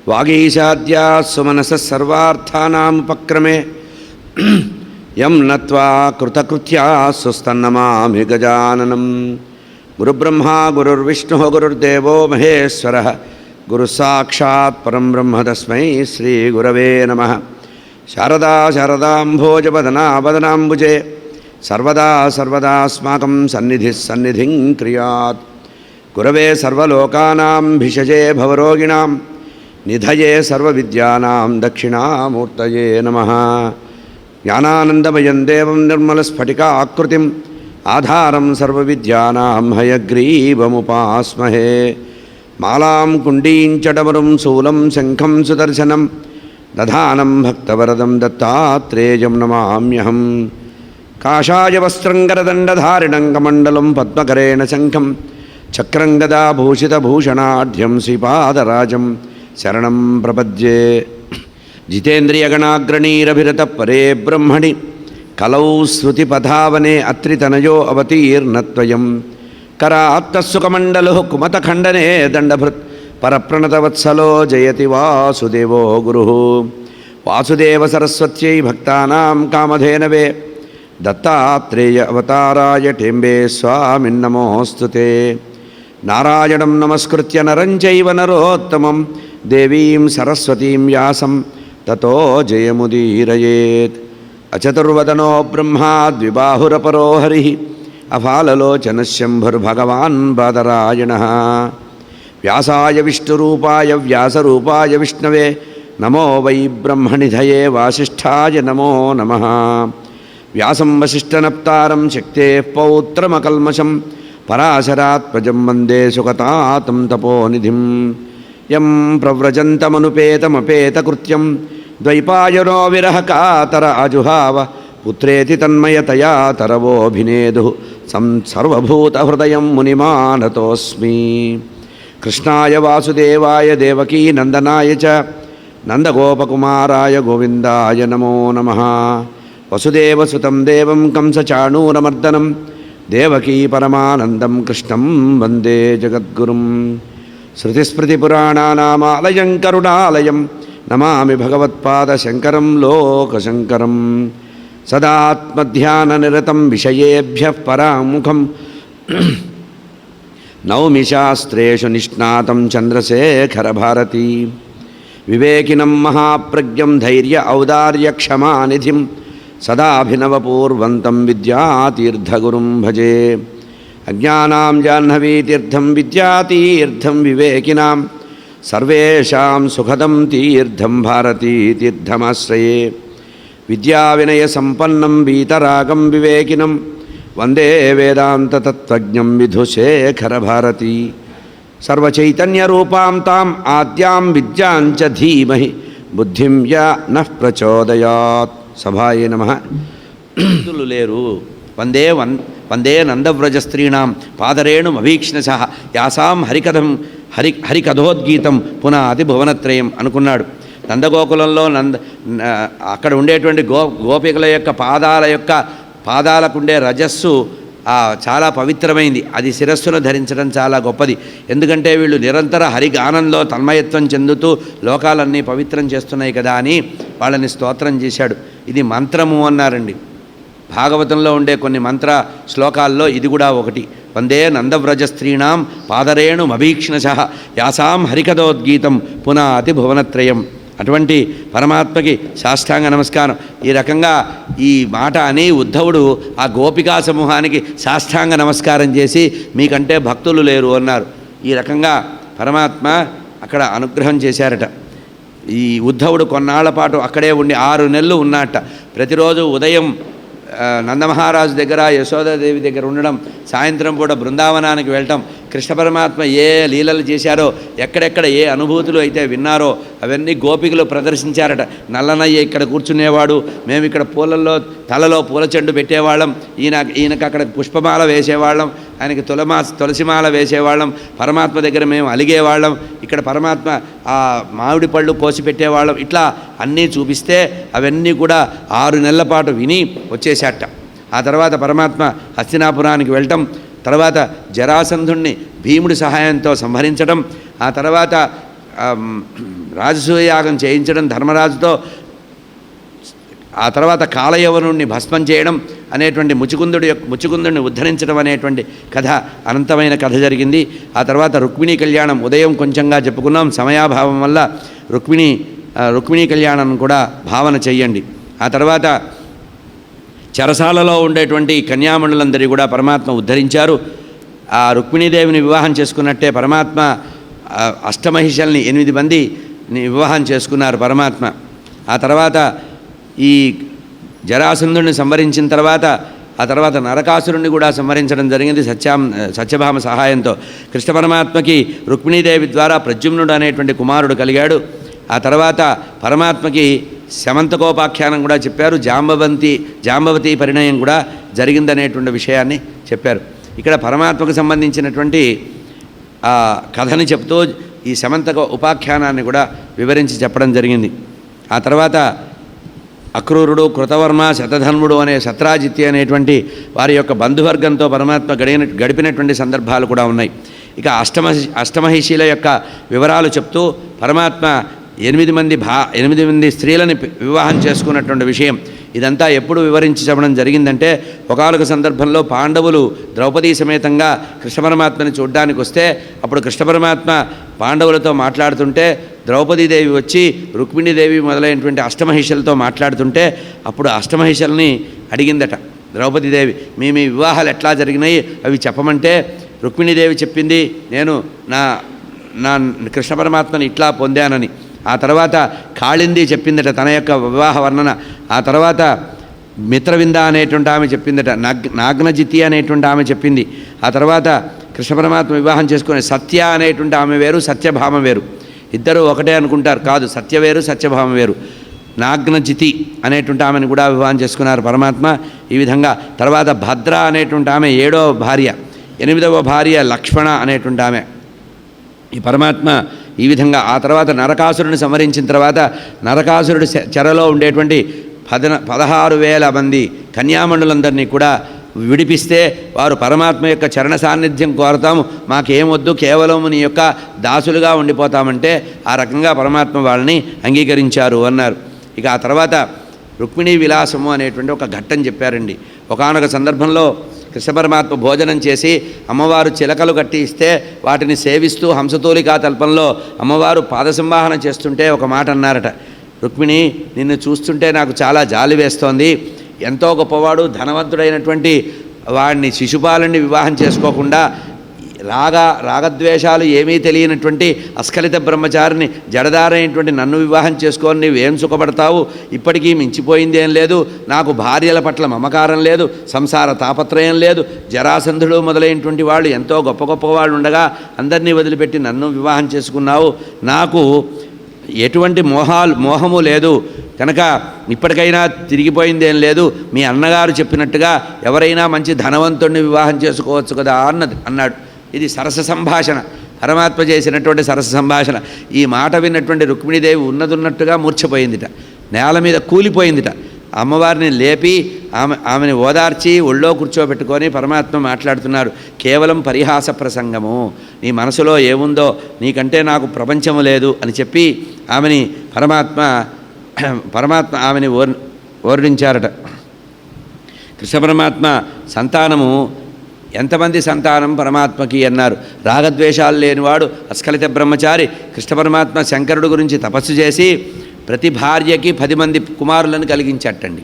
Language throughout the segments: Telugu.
వాగీశాద్యా సుమనసః సర్వార్థానాముపక్రమే యం నత్వా కృతకృత్యా సుస్తన్నమామి గజాననం. గురుబ్రహ్మా గురుర్విష్ణుః గురుర్దేవో మహేశ్వరః గురుసాక్షాత్ పరం బ్రహ్మ తస్మై శ్రీ గురవే నమః. శారదా శారదాంభోజవదనా వదనాంబుజే సర్వదా సర్వదాస్మాకం సన్నిధిః సన్నిధిం క్రియాత్. గురవే సర్వలోకానాం భిషజే భవరోగిణాం నిధయే సర్వవిద్యానాం దక్షిణామూర్తయే నమః. జ్ఞానానందమయం దేవం నిర్మలస్ఫటికాకృతిం ఆధారం సర్వవిద్యానాం హయగ్రీవముపాస్మహే. మాలాం కుండీం చడమరుం శూలం శంఖం సుదర్శనం దధానం భక్తవరదం దత్తాత్రేయం నమామ్యహం. కాషాయ వస్త్రం గరదండధారిణం కమండలం పద్మకరేణ శంఖం చక్రం గదా భూషితభూషణాఢ్యం శ్రీపాదరాజం శరణం ప్రపద్యే. జితేంద్రియగణాగ్రణీరభిరత పరే బ్రహ్మణి కలౌ శృతిపథావనే అత్రితనయో అవతీర్ణత్వయం. కరాత్తస్సుకమండలు కుమతఖండనే దండభృత్ పరప్రణతవత్సలో జయతి వాసుదేవో గురుః. వాసుదేవ సరస్వత్యై భక్తానాం కామధేనవే దత్తాత్రేయ అవతారాయ టెంబే స్వామిన్నమోస్తుతే. నారాయణం నమస్కృత్య నరం చైవ నరోత్తమం దేవీం సరస్వతీం వ్యాసం తతో జయముదీరయేత్. అచతుర్వదనో బ్రహ్మా ద్విబాహురపరో హరిః అఫాలలోచనశంభుర్భగవాన్ బాదరాయణః. వ్యాసాయ విష్ణురూపాయ వ్యాసరూపాయ విష్ణవే నమో వై బ్రహ్మనిధయే వాసిష్ఠాయ నమో నమః. వ్యాసం వసిష్ఠనప్తారం శక్తేః పౌత్రమకల్మషం పరాశరాత్మజం వందే సుగతాతం తపోనిధిం. యం ప్రవ్రజంతమనుపేతమపేతకృత్యం ద్వైపాయనో విరహకాతర అజుహావ పుత్రేతి తన్మయతయా తరవోభినేదుః సర్వభూతహృదయం మునిమానతోస్మి. కృష్ణాయ వాసుదేవాయ దేవకీ నందనాయ చ నందగోపకుమారాయ గోవిందాయ నమో నమః. వసుదేవసుతం దేవం కంసచాణూరమర్దనం దేవకీ పరమానందం కృష్ణం వందే జగద్గురుం. శృతిస్మృతిపురాణానామాలయం కరుణాలయం నమామి భగవత్పాదశంకరం లోకశంకరం. సదాత్మధ్యాననిరతం విషయేభ్యః పరాముఖం నౌమి శాస్త్రేషు నిష్ణాతం చంద్రశేఖరభారతీ. వివేకినం మహాప్రజ్ఞం ధైర్య ఔదార్యక్షమానిధిం సదాభినవపూర్వంతం విద్యాతీర్థగురుం భజే. అజ్ఞానాం జాహ్నవీతీర్థం విద్యాతీర్థం వివేకినాం సర్వేషాం సుఖదం తీర్థం భారతీతీర్థమాశ్రయే. విద్యావినయసంపన్నం వీతరాగం వివేకినం వందే వేదాంతతత్త్వజ్ఞం విధుశేఖరభారతీ. సర్వచైతన్యరూపాం తాం ఆద్యాం విద్యాంచ ధీమహి బుద్ధిం యా నః ప్రచోదయాత్. సభాయే నమః. లేరు వందే నందవ్రజస్త్రీణాం పాదరేణుమభీక్ష్ణశః యాసాం హరికథోద్గీతం పునాది భువనత్రయం అనుకున్నాడు. నందగోకులంలో అక్కడ ఉండేటువంటి గోపికల యొక్క పాదాలకుండే రజస్సు చాలా పవిత్రమైంది. అది శిరస్సును ధరించడం చాలా గొప్పది. ఎందుకంటే వీళ్ళు నిరంతర హరిగానంలో తన్మయత్వం చెందుతూ లోకాలన్నీ పవిత్రం చేస్తున్నాయి కదా అని వాళ్ళని స్తోత్రం చేశాడు. ఇది మంత్రము అన్నారండి. భాగవతంలో ఉండే కొన్ని మంత్ర శ్లోకాల్లో ఇది కూడా ఒకటి. వందే నందవ్రజస్త్రీణాం పాదరేణుమభీక్ష్ణశః యాసాం హరికథోద్గీతం పునాతి భువనత్రయం. అటువంటి పరమాత్మకి సాష్టాంగ నమస్కారం. ఈ రకంగా ఈ మాట అని ఉద్ధవుడు ఆ గోపికా సమూహానికి సాష్టాంగ నమస్కారం చేసి మీకంటే భక్తులు లేరు అన్నారు. ఈ రకంగా పరమాత్మ అక్కడ అనుగ్రహం చేశారట. ఈ ఉద్ధవుడు కొన్నాళ్ల పాటు అక్కడే ఉండి 6 నెలలు ఉన్నట్ట. ప్రతిరోజు ఉదయం నందమహారాజు దగ్గర యశోదాదేవి దగ్గర ఉండడం, సాయంత్రం పూట బృందావనానికి వెళ్ళటం, కృష్ణ పరమాత్మ ఏ లీలలు చేశారో, ఎక్కడెక్కడ ఏ అనుభూతులు అయితే విన్నారో అవన్నీ గోపికలు ప్రదర్శించారట. నల్లనయ్య ఇక్కడ కూర్చునేవాడు, మేము ఇక్కడ తలలో పూల చెండు పెట్టేవాళ్ళం, ఈయనకు అక్కడ పుష్పమాల వేసేవాళ్ళం, ఆయనకి తులసిమాల వేసేవాళ్ళం, పరమాత్మ దగ్గర మేము అలిగేవాళ్ళం, ఇక్కడ పరమాత్మ ఆ మామిడి పళ్ళు కోసి పెట్టేవాళ్ళం. ఇట్లా అన్నీ చూపిస్తే అవన్నీ కూడా 6 నెలల పాటు విని వచ్చేసాట. ఆ తర్వాత పరమాత్మ హస్తినాపురానికి వెళ్ళటం, తర్వాత జరాసంధుణ్ణి భీముడి సహాయంతో సంహరించడం, ఆ తర్వాత రాజసూయ యాగం చేయించడం, ధర్మరాజుతో ఆ తర్వాత కాలయవనుణ్ణి భస్మం చేయడం అనేటువంటి ముచుకుందుడిని ఉద్ధరించడం అనేటువంటి కథ, అనంతమైన కథ జరిగింది. ఆ తర్వాత రుక్మిణీ కళ్యాణం ఉదయం కొంచెంగా చెప్పుకున్నాం, సమయాభావం వల్ల రుక్మిణీ కళ్యాణం కూడా భావన చెయ్యండి. ఆ తర్వాత చెరసాలలో ఉండేటువంటి కన్యామణులందరి కూడా పరమాత్మ ఉద్ధరించారు. ఆ రుక్మిణీదేవిని వివాహం చేసుకున్నట్టే పరమాత్మ అష్టమహిషల్ని 8 మందిని వివాహం చేసుకున్నారు పరమాత్మ. ఆ తర్వాత ఈ జరాసంధుడిని సంవరించిన తర్వాత ఆ తర్వాత నరకాసురుణ్ణి కూడా సంవరించడం జరిగింది సత్యభామ సహాయంతో. కృష్ణ పరమాత్మకి రుక్మిణీదేవి ద్వారా ప్రద్యుమ్నుడు అనేటువంటి కుమారుడు కలిగాడు. ఆ తర్వాత పరమాత్మకి శమంతకోపాఖ్యానం కూడా చెప్పారు, జాంబవతి పరిణయం కూడా జరిగిందనేటువంటి విషయాన్ని చెప్పారు. ఇక్కడ పరమాత్మకు సంబంధించినటువంటి కథని చెప్తూ ఈ శమంతక ఉపాఖ్యానాన్ని కూడా వివరించి చెప్పడం జరిగింది. ఆ తర్వాత అక్రూరుడు, కృతవర్మ, శతధన్వుడు అనే సత్రాజిత్తి అనేటువంటి వారి యొక్క బంధువర్గంతో పరమాత్మ గడిపినటువంటి సందర్భాలు కూడా ఉన్నాయి. ఇక అష్టమహిషీల యొక్క వివరాలు చెప్తూ పరమాత్మ 8 మంది స్త్రీలని వివాహం చేసుకున్నటువంటి విషయం ఇదంతా ఎప్పుడు వివరించి చెప్పడం జరిగిందంటే, ఒకానొక సందర్భంలో పాండవులు ద్రౌపదీ సమేతంగా కృష్ణ పరమాత్మని చూడ్డానికి వస్తే అప్పుడు కృష్ణ పరమాత్మ పాండవులతో మాట్లాడుతుంటే ద్రౌపదీదేవి వచ్చి రుక్మిణీదేవి మొదలైనటువంటి అష్టమహిషలతో మాట్లాడుతుంటే అప్పుడు అష్టమహిషల్ని అడిగిందట ద్రౌపదీదేవి, మీ వివాహాలు ఎట్లా జరిగినాయి అవి చెప్పమంటే రుక్మిణీదేవి చెప్పింది, నేను నా కృష్ణ పరమాత్మని ఇట్లా పొందానని. ఆ తర్వాత కాళింది చెప్పిందట తన యొక్క వివాహ వర్ణన. ఆ తర్వాత మిత్రవింద అనేటువంటి ఆమె చెప్పిందట, నాగ్నజితి అనేటువంటి ఆమె చెప్పింది. ఆ తర్వాత కృష్ణ పరమాత్మ వివాహం చేసుకునే సత్య అనేటువంటి ఆమె వేరు, సత్యభామ వేరు, ఇద్దరు ఒకటే అనుకుంటారు, కాదు, సత్య వేరు సత్యభామ వేరు. నాగ్నజితి అనేటువంటి ఆమెను కూడా వివాహం చేసుకున్నారు పరమాత్మ. ఈ విధంగా తర్వాత భద్ర అనేటువంటి ఆమె 7వ భార్య, 8వ భార్య లక్ష్మణ అనేటువంటి ఆమె. ఈ పరమాత్మ ఈ విధంగా ఆ తర్వాత నరకాసురుడిని సంవరించిన తర్వాత నరకాసురుడి చెరలో ఉండేటువంటి 16,000 మంది కన్యామణులందరినీ కూడా విడిపిస్తే వారు పరమాత్మ యొక్క చరణ సాన్నిధ్యం కోరతాము, మాకేమొద్దు, కేవలం నీ యొక్క దాసులుగా ఉండిపోతామంటే ఆ రకంగా పరమాత్మ వాళ్ళని అంగీకరించారు అన్నారు. ఇక ఆ తర్వాత రుక్మిణీ విలాసము అనేటువంటి ఒక ఘట్టం చెప్పారండి. ఒకానొక సందర్భంలో కృష్ణ పరమాత్మ భోజనం చేసి అమ్మవారు చిలకలు కట్టి ఇస్తే వాటిని సేవిస్తూ హంసతూలికా తల్పంలో అమ్మవారు పాదసంవాహన చేస్తుంటే ఒక మాట అన్నారట, రుక్మిణి నిన్ను చూస్తుంటే నాకు చాలా జాలి వేస్తోంది, ఎంతో గొప్పవాడు ధనవంతుడైనటువంటి వాడిని శిశుపాలుని వివాహం చేసుకోకుండా రాగద్వేషాలు ఏమీ తెలియనటువంటి అస్ఖలిత బ్రహ్మచారిని జడదారైనటువంటి నన్ను వివాహం చేసుకొని నీవేం సుఖపడతావు, ఇప్పటికీ మించిపోయింది ఏం లేదు, నాకు భార్యల పట్ల మమకారం లేదు, సంసార తాపత్రయం లేదు, జరాసంధుడు మొదలైనటువంటి వాళ్ళు ఎంతో గొప్ప వాళ్ళు ఉండగా అందరినీ వదిలిపెట్టి నన్ను వివాహం చేసుకున్నావు, నాకు ఎటువంటి మోహము లేదు కనుక ఇప్పటికైనా తిరిగిపోయిందేం లేదు, మీ అన్నగారు చెప్పినట్టుగా ఎవరైనా మంచి ధనవంతుడిని వివాహం చేసుకోవచ్చు కదా అన్నాడు. ఇది సరస సంభాషణ, పరమాత్మ చేసినటువంటి సరస సంభాషణ. ఈ మాట విన్నటువంటి రుక్మిణీదేవి ఉన్నట్టుగా మూర్ఛపోయిందిట, నేల మీద కూలిపోయిందిట. అమ్మవారిని లేపి ఆమెని ఓదార్చి ఒళ్ళో కూర్చోబెట్టుకొని పరమాత్మ మాట్లాడుతున్నారు, కేవలం పరిహాస ప్రసంగము, నీ మనసులో ఏముందో, నీకంటే నాకు ప్రపంచము లేదు అని చెప్పి ఆమెని పరమాత్మ ఆమెని ఓర్డించారట. కృష్ణ పరమాత్మ సంతానము ఎంతమంది సంతానం పరమాత్మకి అన్నారు, రాగద్వేషాలు లేనివాడు అస్ఖలిత బ్రహ్మచారి. కృష్ణ పరమాత్మ శంకరుడు గురించి తపస్సు చేసి ప్రతి భార్యకి 10 మంది కుమారులను కలిగించటండి.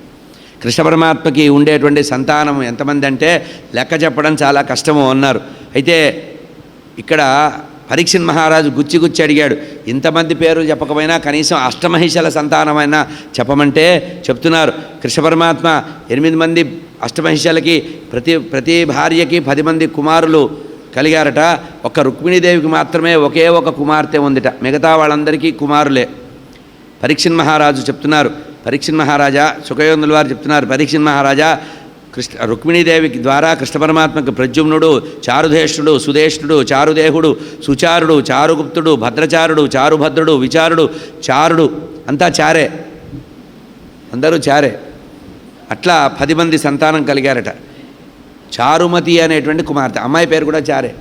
కృష్ణ పరమాత్మకి ఉండేటువంటి సంతానం ఎంతమంది అంటే లెక్క చెప్పడం చాలా కష్టము అన్నారు. అయితే ఇక్కడ పరీక్షిత్ మహారాజు గుచ్చి అడిగాడు, ఇంతమంది పేర్లు చెప్పకపోయినా కనీసం అష్టమహిషల సంతానమైనా చెప్పమంటే చెప్తున్నారు. కృష్ణ పరమాత్మ 8 మంది అష్టమహిషలకి ప్రతి భార్యకి 10 మంది కుమారులు కలిగారట. ఒక్క రుక్మిణీదేవికి మాత్రమే ఒకే ఒక కుమార్తె ఉందిట, మిగతా వాళ్ళందరికీ కుమారులే. పరీక్షిత్ మహారాజు చెప్తున్నారు, పరీక్షిత్ మహారాజా, సుఖయోనుల వారు చెప్తున్నారు, పరీక్షిత్ మహారాజా రుక్మిణీదేవికి ద్వారా కృష్ణ పరమాత్మకు ప్రద్యుమ్నుడు, చారుధేష్ణుడు, సుధేష్ణుడు, చారుదేహుడు, సుచారుడు, చారుగుప్తుడు, భద్రచారుడు, చారుభద్రుడు, విచారుడు, చారుడు, అంతా చారే, అందరూ చారే. అట్లా 10 మంది సంతానం కలిగారట. చారుమతి అనేటువంటి కుమార్తె, అమ్మాయి పేరు కూడా చారే.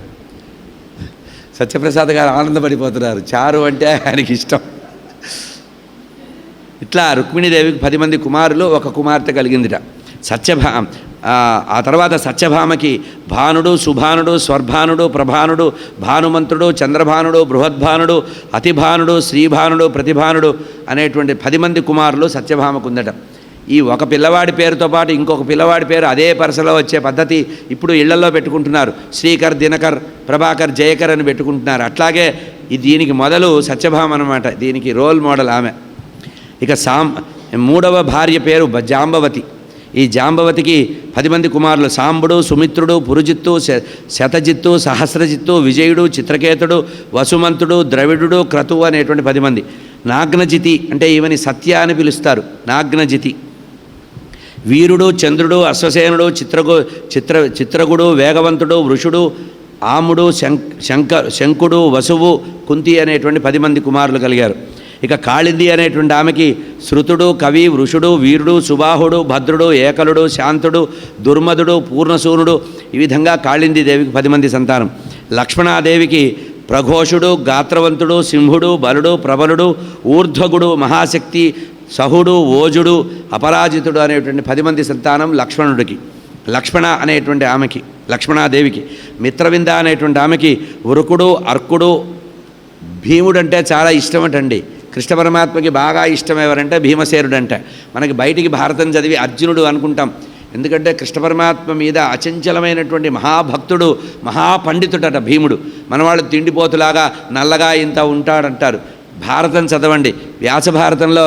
సత్యప్రసాద్ గారు ఆనందపడిపోతున్నారు. చారు అంటే ఆయనకి ఇష్టం. ఇట్లా రుక్మిణీదేవికి 10 మంది కుమారులు, ఒక కుమార్తె కలిగిందిట. ఆ తర్వాత సత్యభామకి భానుడు, సుభానుడు, స్వర్భానుడు, ప్రభానుడు, భానుమంతుడు, చంద్రభానుడు, బృహద్భానుడు, అతిభానుడు, శ్రీభానుడు, ప్రతిభానుడు అనేటువంటి 10 మంది కుమారులు సత్యభామకు ఉందట. ఈ ఒక పిల్లవాడి పేరుతో పాటు ఇంకొక పిల్లవాడి పేరు అదే పరసలో వచ్చే పద్ధతి ఇప్పుడు ఇళ్లలో పెట్టుకుంటున్నారు. శ్రీకర్, దినకర్, ప్రభాకర్, జయకర్ అని పెట్టుకుంటున్నారు. అట్లాగే దీనికి మొదలు సత్యభామ అన్నమాట. దీనికి రోల్ మోడల్ ఆమె. ఇక మూడవ భార్య పేరు జాంబవతి. ఈ జాంబవతికి 10 మంది కుమారులు: సాంబుడు, సుమిత్రుడు, పురుజిత్తు, శతజిత్తు, సహస్రజిత్తు, విజయుడు, చిత్రకేతుడు, వసుమంతుడు, ద్రవిడుడు, క్రతువు అనేటువంటి 10 మంది. నాగ్నజితి అంటే ఈవని సత్య అని పిలుస్తారు. నాగ్నజితి. వీరుడు, చంద్రుడు, అశ్వసేనుడు, చిత్రగుడు, వేగవంతుడు, వృషుడు, ఆముడు, శంకుడు, వసువు, కుంతి అనేటువంటి 10 మంది కుమారులు కలిగారు. ఇక కాళింది అనేటువంటి ఆమెకి శృతుడు, కవి, వృషుడు, వీరుడు, సుబాహుడు, భద్రుడు, ఏకలుడు, శాంతుడు, దుర్మధుడు, పూర్ణసూనుడు, ఈ విధంగా కాళింది దేవికి 10 మంది సంతానం. లక్ష్మణాదేవికి ప్రఘోషుడు, గాత్రవంతుడు, సింహుడు, బలుడు, ప్రబలుడు, ఊర్ధ్వగుడు, మహాశక్తి, సహుడు, ఓజుడు, అపరాజితుడు అనేటువంటి 10 మంది సంతానం లక్ష్మణుడికి. లక్ష్మణ అనేటువంటి ఆమెకి, లక్ష్మణాదేవికి మిత్రవింద అనేటువంటి ఆమెకి వృకుడు, అర్కుడు, భీముడు అంటే చాలా ఇష్టమటండి. కృష్ణ పరమాత్మకి బాగా ఇష్టం ఎవరంటే భీమసేనుడు. అంటే మనకి బయటికి భారతం చదివి అర్జునుడు అనుకుంటాం. ఎందుకంటే కృష్ణ పరమాత్మ మీద అచంచలమైనటువంటి మహాభక్తుడు, మహాపండితుడట భీముడు. మనవాళ్ళు తిండిపోతులాగా నల్లగా ఇంత ఉంటాడంటారు. భారతం చదవండి. వ్యాస భారతంలో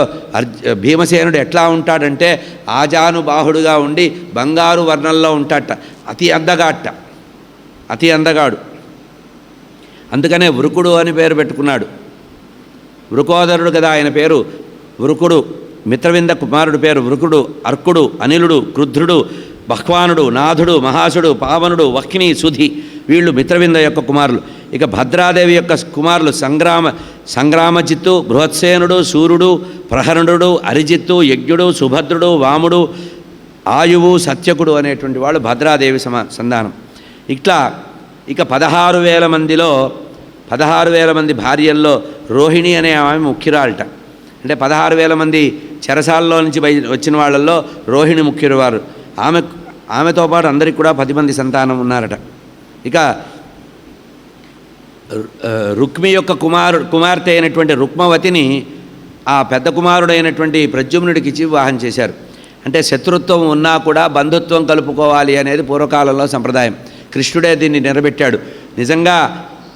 భీమసేనుడు ఎట్లా ఉంటాడంటే ఆజానుబాహుడుగా ఉండి బంగారు వర్ణంలో ఉంటాడట. అతి అందగాడు. అందుకనే వృకుడు అని పేరు పెట్టుకున్నాడు. వృకోదరుడు కదా ఆయన పేరు. వృకుడు. మిత్రవింద కుమారుడు పేరు వృకుడు, అర్కుడు, అనిలుడు, క్రుధ్రుడు, బహ్వానుడు, నాథుడు, మహాసుడు, పావనుడు, వహ్ని, సుధి, వీళ్ళు మిత్రవింద యొక్క కుమారులు. ఇక భద్రాదేవి యొక్క కుమారులు సంగ్రామజిత్తు, బృహత్సేనుడు, సూర్యుడు, ప్రహరణుడు, అరిజిత్తు, యజ్ఞుడు, సుభద్రుడు, వాముడు, ఆయువు, సత్యకుడు అనేటువంటి వాళ్ళు భద్రాదేవి సంతానం. ఇక 16,000 మందిలో 16,000 మంది భార్యల్లో రోహిణి అనే ఆమె ముఖ్యురాలట. అంటే 16,000 మంది చెరసాలలో నుంచి వచ్చిన వాళ్ళల్లో రోహిణి ముఖ్యురాలు. ఆమెతో పాటు అందరికి కూడా 10 మంది సంతానం ఉన్నారట. ఇక రుక్మి యొక్క కుమార్తె అయినటువంటి రుక్మవతిని ఆ పెద్ద కుమారుడైనటువంటి ప్రద్యుమ్నుడికి ఇచ్చి వివాహం చేశారు. అంటే శత్రుత్వం ఉన్నా కూడా బంధుత్వం కలుపుకోవాలి అనేది పూర్వకాలంలో సంప్రదాయం. కృష్ణుడే దీన్ని నిలబెట్టాడు. నిజంగా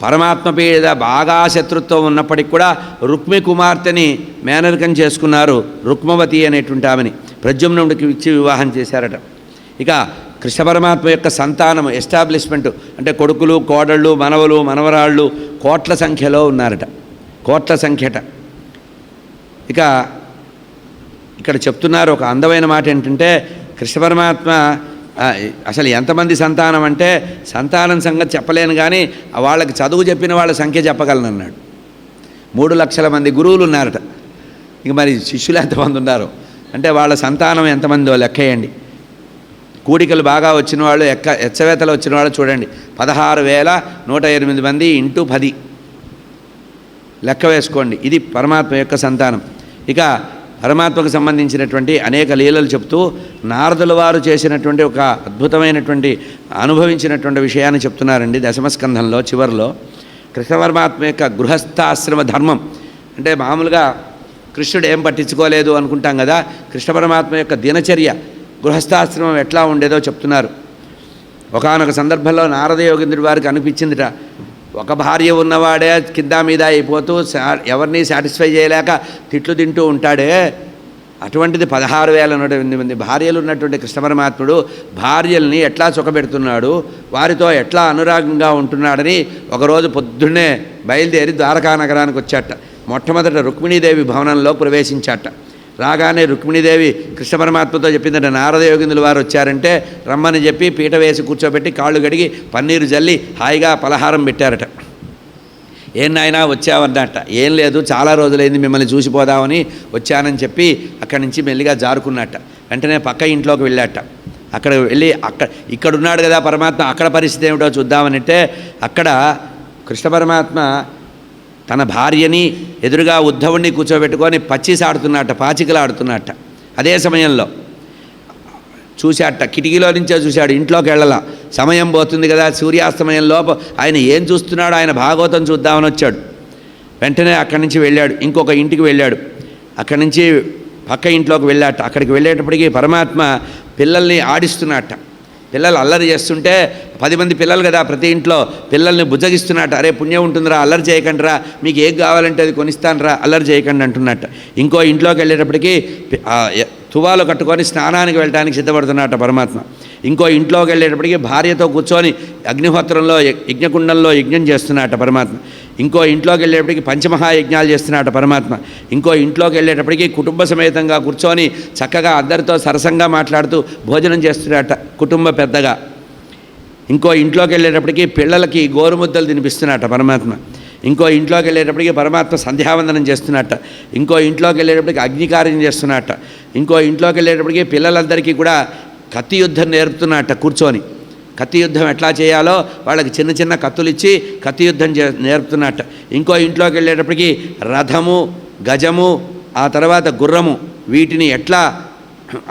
పరమాత్మ మీద బాగా శత్రుత్వం ఉన్నప్పటికి కూడా రుక్మి కుమార్తెని మేనరికం చేసుకున్నారు. రుక్మవతి అనేటువంటి ఆమెని ప్రద్యుమ్నుడికి ఇచ్చి వివాహం చేశారట. ఇక కృష్ణ పరమాత్మ యొక్క సంతానం ఎస్టాబ్లిష్మెంటు అంటే కొడుకులు, కోడళ్ళు, మనవలు, మనవరాళ్ళు కోట్ల సంఖ్యలో ఉన్నారట. కోట్ల సంఖ్యట. ఇక్కడ చెప్తున్నారు ఒక అందమైన మాట ఏంటంటే కృష్ణ పరమాత్మ అసలు ఎంతమంది సంతానం అంటే సంతానం సంగతి చెప్పలేను కానీ వాళ్ళకి చదువు చెప్పిన వాళ్ళ సంఖ్య చెప్పగలను అన్నాడు. 3 లక్షల మంది గురువులు ఉన్నారట. ఇక మరి శిష్యులు ఎంతమంది ఉన్నారు అంటే వాళ్ళ సంతానం ఎంతమందో లెక్కేయండి. కూడికలు బాగా వచ్చిన వాళ్ళు ఎచ్చవేతలు వచ్చిన వాళ్ళు చూడండి. 16,108 మంది ఇంటూ 10 లెక్క వేసుకోండి. ఇది పరమాత్మ యొక్క సంతానం. ఇక పరమాత్మకు సంబంధించినటువంటి అనేక లీలలు చెప్తూ నారదుల వారు చేసినటువంటి ఒక అద్భుతమైనటువంటి అనుభవించినటువంటి విషయాన్ని చెప్తున్నారండి. దశమస్కంధంలో చివరిలో కృష్ణ పరమాత్మ యొక్క గృహస్థాశ్రమ ధర్మం అంటే మామూలుగా కృష్ణుడు ఏం పట్టించుకోలేదు అనుకుంటాం కదా. కృష్ణ పరమాత్మ యొక్క దినచర్య గృహస్థాశ్రమం ఎట్లా ఉండేదో చెప్తున్నారు. ఒకానొక సందర్భంలో నారద యోగేంద్రుడి వారికి అనిపించిందిట, ఒక భార్య ఉన్నవాడే కింద మీద అయిపోతూ ఎవరిని సాటిస్ఫై చేయలేక తిట్లు తింటూ ఉంటాడే, అటువంటిది 16,108 మంది భార్యలు ఉన్నటువంటి కృష్ణ పరమాత్ముడు భార్యల్ని ఎట్లా సుఖపెడుతున్నాడు, వారితో ఎట్లా అనురాగంగా ఉంటున్నాడని ఒకరోజు పొద్దున్నే బయలుదేరి ద్వారకా నగరానికి వచ్చాట. మొట్టమొదట రుక్మిణీదేవి భవనంలో ప్రవేశించాట. రాగానే రుక్మిణీదేవి కృష్ణ పరమాత్మతో చెప్పిందంటే నారద యోగేంద్రుల వారు వచ్చారంటే రమ్మని చెప్పి పీట వేసి కూర్చోబెట్టి కాళ్ళు గడిగి పన్నీరు జల్లి హాయిగా పలహారం పెట్టారట. ఏం నాయనా వచ్చావన్నట్ట. ఏం లేదు, చాలా రోజులైంది మిమ్మల్ని చూసిపోదామని వచ్చానని చెప్పి అక్కడి నుంచి మెల్లిగా జారుకున్నట్ట. వెంటనే పక్క ఇంట్లోకి వెళ్ళాట. అక్కడ వెళ్ళి ఇక్కడున్నాడు కదా పరమాత్మ, అక్కడ పరిస్థితి ఏమిటో చూద్దామనంటే అక్కడ కృష్ణ పరమాత్మ తన భార్యని ఎదురుగా ఉద్ధవుడిని కూర్చోబెట్టుకొని పచ్చిసాడుతున్నట్ట, పాచికలు ఆడుతున్నట్ట. అదే సమయంలో చూశాట, కిటికీలో నుంచే చూశాడు, ఇంట్లోకి వెళ్ళాల. సమయం పోతుంది కదా, సూర్యాస్తమయం లోపు ఆయన ఏం చూస్తున్నాడో ఆయన భాగవతం చూద్దామని వచ్చాడు. వెంటనే అక్కడి నుంచి వెళ్ళాడు, ఇంకొక ఇంటికి వెళ్ళాడు. అక్కడి నుంచి పక్క ఇంట్లోకి వెళ్ళాట. అక్కడికి వెళ్ళేటప్పటికీ పరమాత్మ పిల్లల్ని ఆడిస్తున్నట్ట. పిల్లలు అల్లరి చేస్తుంటే 10 మంది పిల్లలు కదా ప్రతి ఇంట్లో, పిల్లల్ని బుజ్జగిస్తున్నట్ట. అరే పుణ్యం ఉంటుందిరా, అల్లరి చేయకండి రా, మీకు ఏం కావాలంటే అది కొనిస్తానరా, అల్లరి చేయకండి అంటున్నట్ట. ఇంకో ఇంట్లోకి వెళ్ళేటప్పటికీ తువాలు కట్టుకొని స్నానానికి వెళ్ళడానికి సిద్ధపడుతున్నట్ట పరమాత్మ. ఇంకో ఇంట్లోకి వెళ్ళేటప్పటికీ భార్యతో కూర్చొని అగ్నిహోత్రంలో యజ్ఞకుండంలో యజ్ఞం చేస్తున్నట్ట పరమాత్మ. ఇంకో ఇంట్లోకి వెళ్ళేటప్పటికి పంచమహాయజ్ఞాలు చేస్తున్నట్ట పరమాత్మ. ఇంకో ఇంట్లోకి వెళ్ళేటప్పటికి కుటుంబ సమేతంగా కూర్చొని చక్కగా అందరితో సరసంగా మాట్లాడుతూ భోజనం చేస్తున్నట్ట కుటుంబ పెద్దగా. ఇంకో ఇంట్లోకి వెళ్ళేటప్పటికి పిల్లలకి గోరుముద్దలు తినిపిస్తున్నట్ట పరమాత్మ. ఇంకో ఇంట్లోకి వెళ్ళేటప్పటికి పరమాత్మ సంధ్యావందనం చేస్తున్నట్ట. ఇంకో ఇంట్లోకి వెళ్ళేటప్పటికి అగ్నికార్యం చేస్తున్నట్ట. ఇంకో ఇంట్లోకి వెళ్ళేటప్పటికి పిల్లలందరికీ కూడా కత్తి యుద్ధం నేర్పుతున్నట్ట కూర్చొని. కత్తి యుద్ధం ఎట్లా చేయాలో వాళ్ళకి చిన్న చిన్న కత్తులు ఇచ్చి కత్తి యుద్ధం నేర్పుతున్నట్ట. ఇంకో ఇంట్లోకి వెళ్ళేటప్పటికి రథము, గజము, ఆ తర్వాత గుర్రము, వీటిని ఎట్లా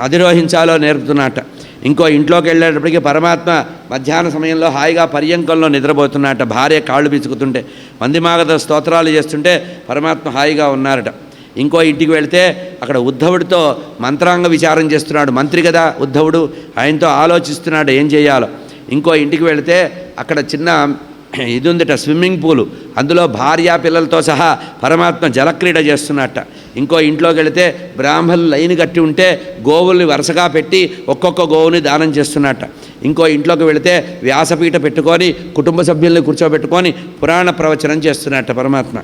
అధిరోహించాలో నేర్పుతున్నట్ట. ఇంకో ఇంట్లోకి వెళ్ళేటప్పటికి పరమాత్మ మధ్యాహ్న సమయంలో హాయిగా పర్యంకంలో నిద్రపోతున్నట్ట. భార్య కాళ్ళు పిచ్చుకుతుంటే, వందిమాగధ స్తోత్రాలు చేస్తుంటే పరమాత్మ హాయిగా ఉన్నారట. ఇంకో ఇంటికి వెళితే అక్కడ ఉద్ధవుడితో మంత్రాంగ విచారం చేస్తున్నాడు. మంత్రి కదా ఉద్ధవుడు, ఆయనతో ఆలోచిస్తున్నాడు ఏం చేయాలో. ఇంకో ఇంటికి వెళితే అక్కడ చిన్న ఇది ఉందిట, స్విమ్మింగ్ పూలు, అందులో భార్య పిల్లలతో సహా పరమాత్మ జలక్రీడ చేస్తున్నట్ట. ఇంకో ఇంట్లోకి వెళితే బ్రాహ్మణులు లైన్ కట్టి ఉంటే గోవుల్ని వరుసగా పెట్టి ఒక్కొక్క గోవుని దానం చేస్తున్నట్ట. ఇంకో ఇంట్లోకి వెళితే వ్యాసపీఠ పెట్టుకొని కుటుంబ సభ్యుల్ని కూర్చోబెట్టుకొని పురాణ ప్రవచనం చేస్తున్నట్ట పరమాత్మ.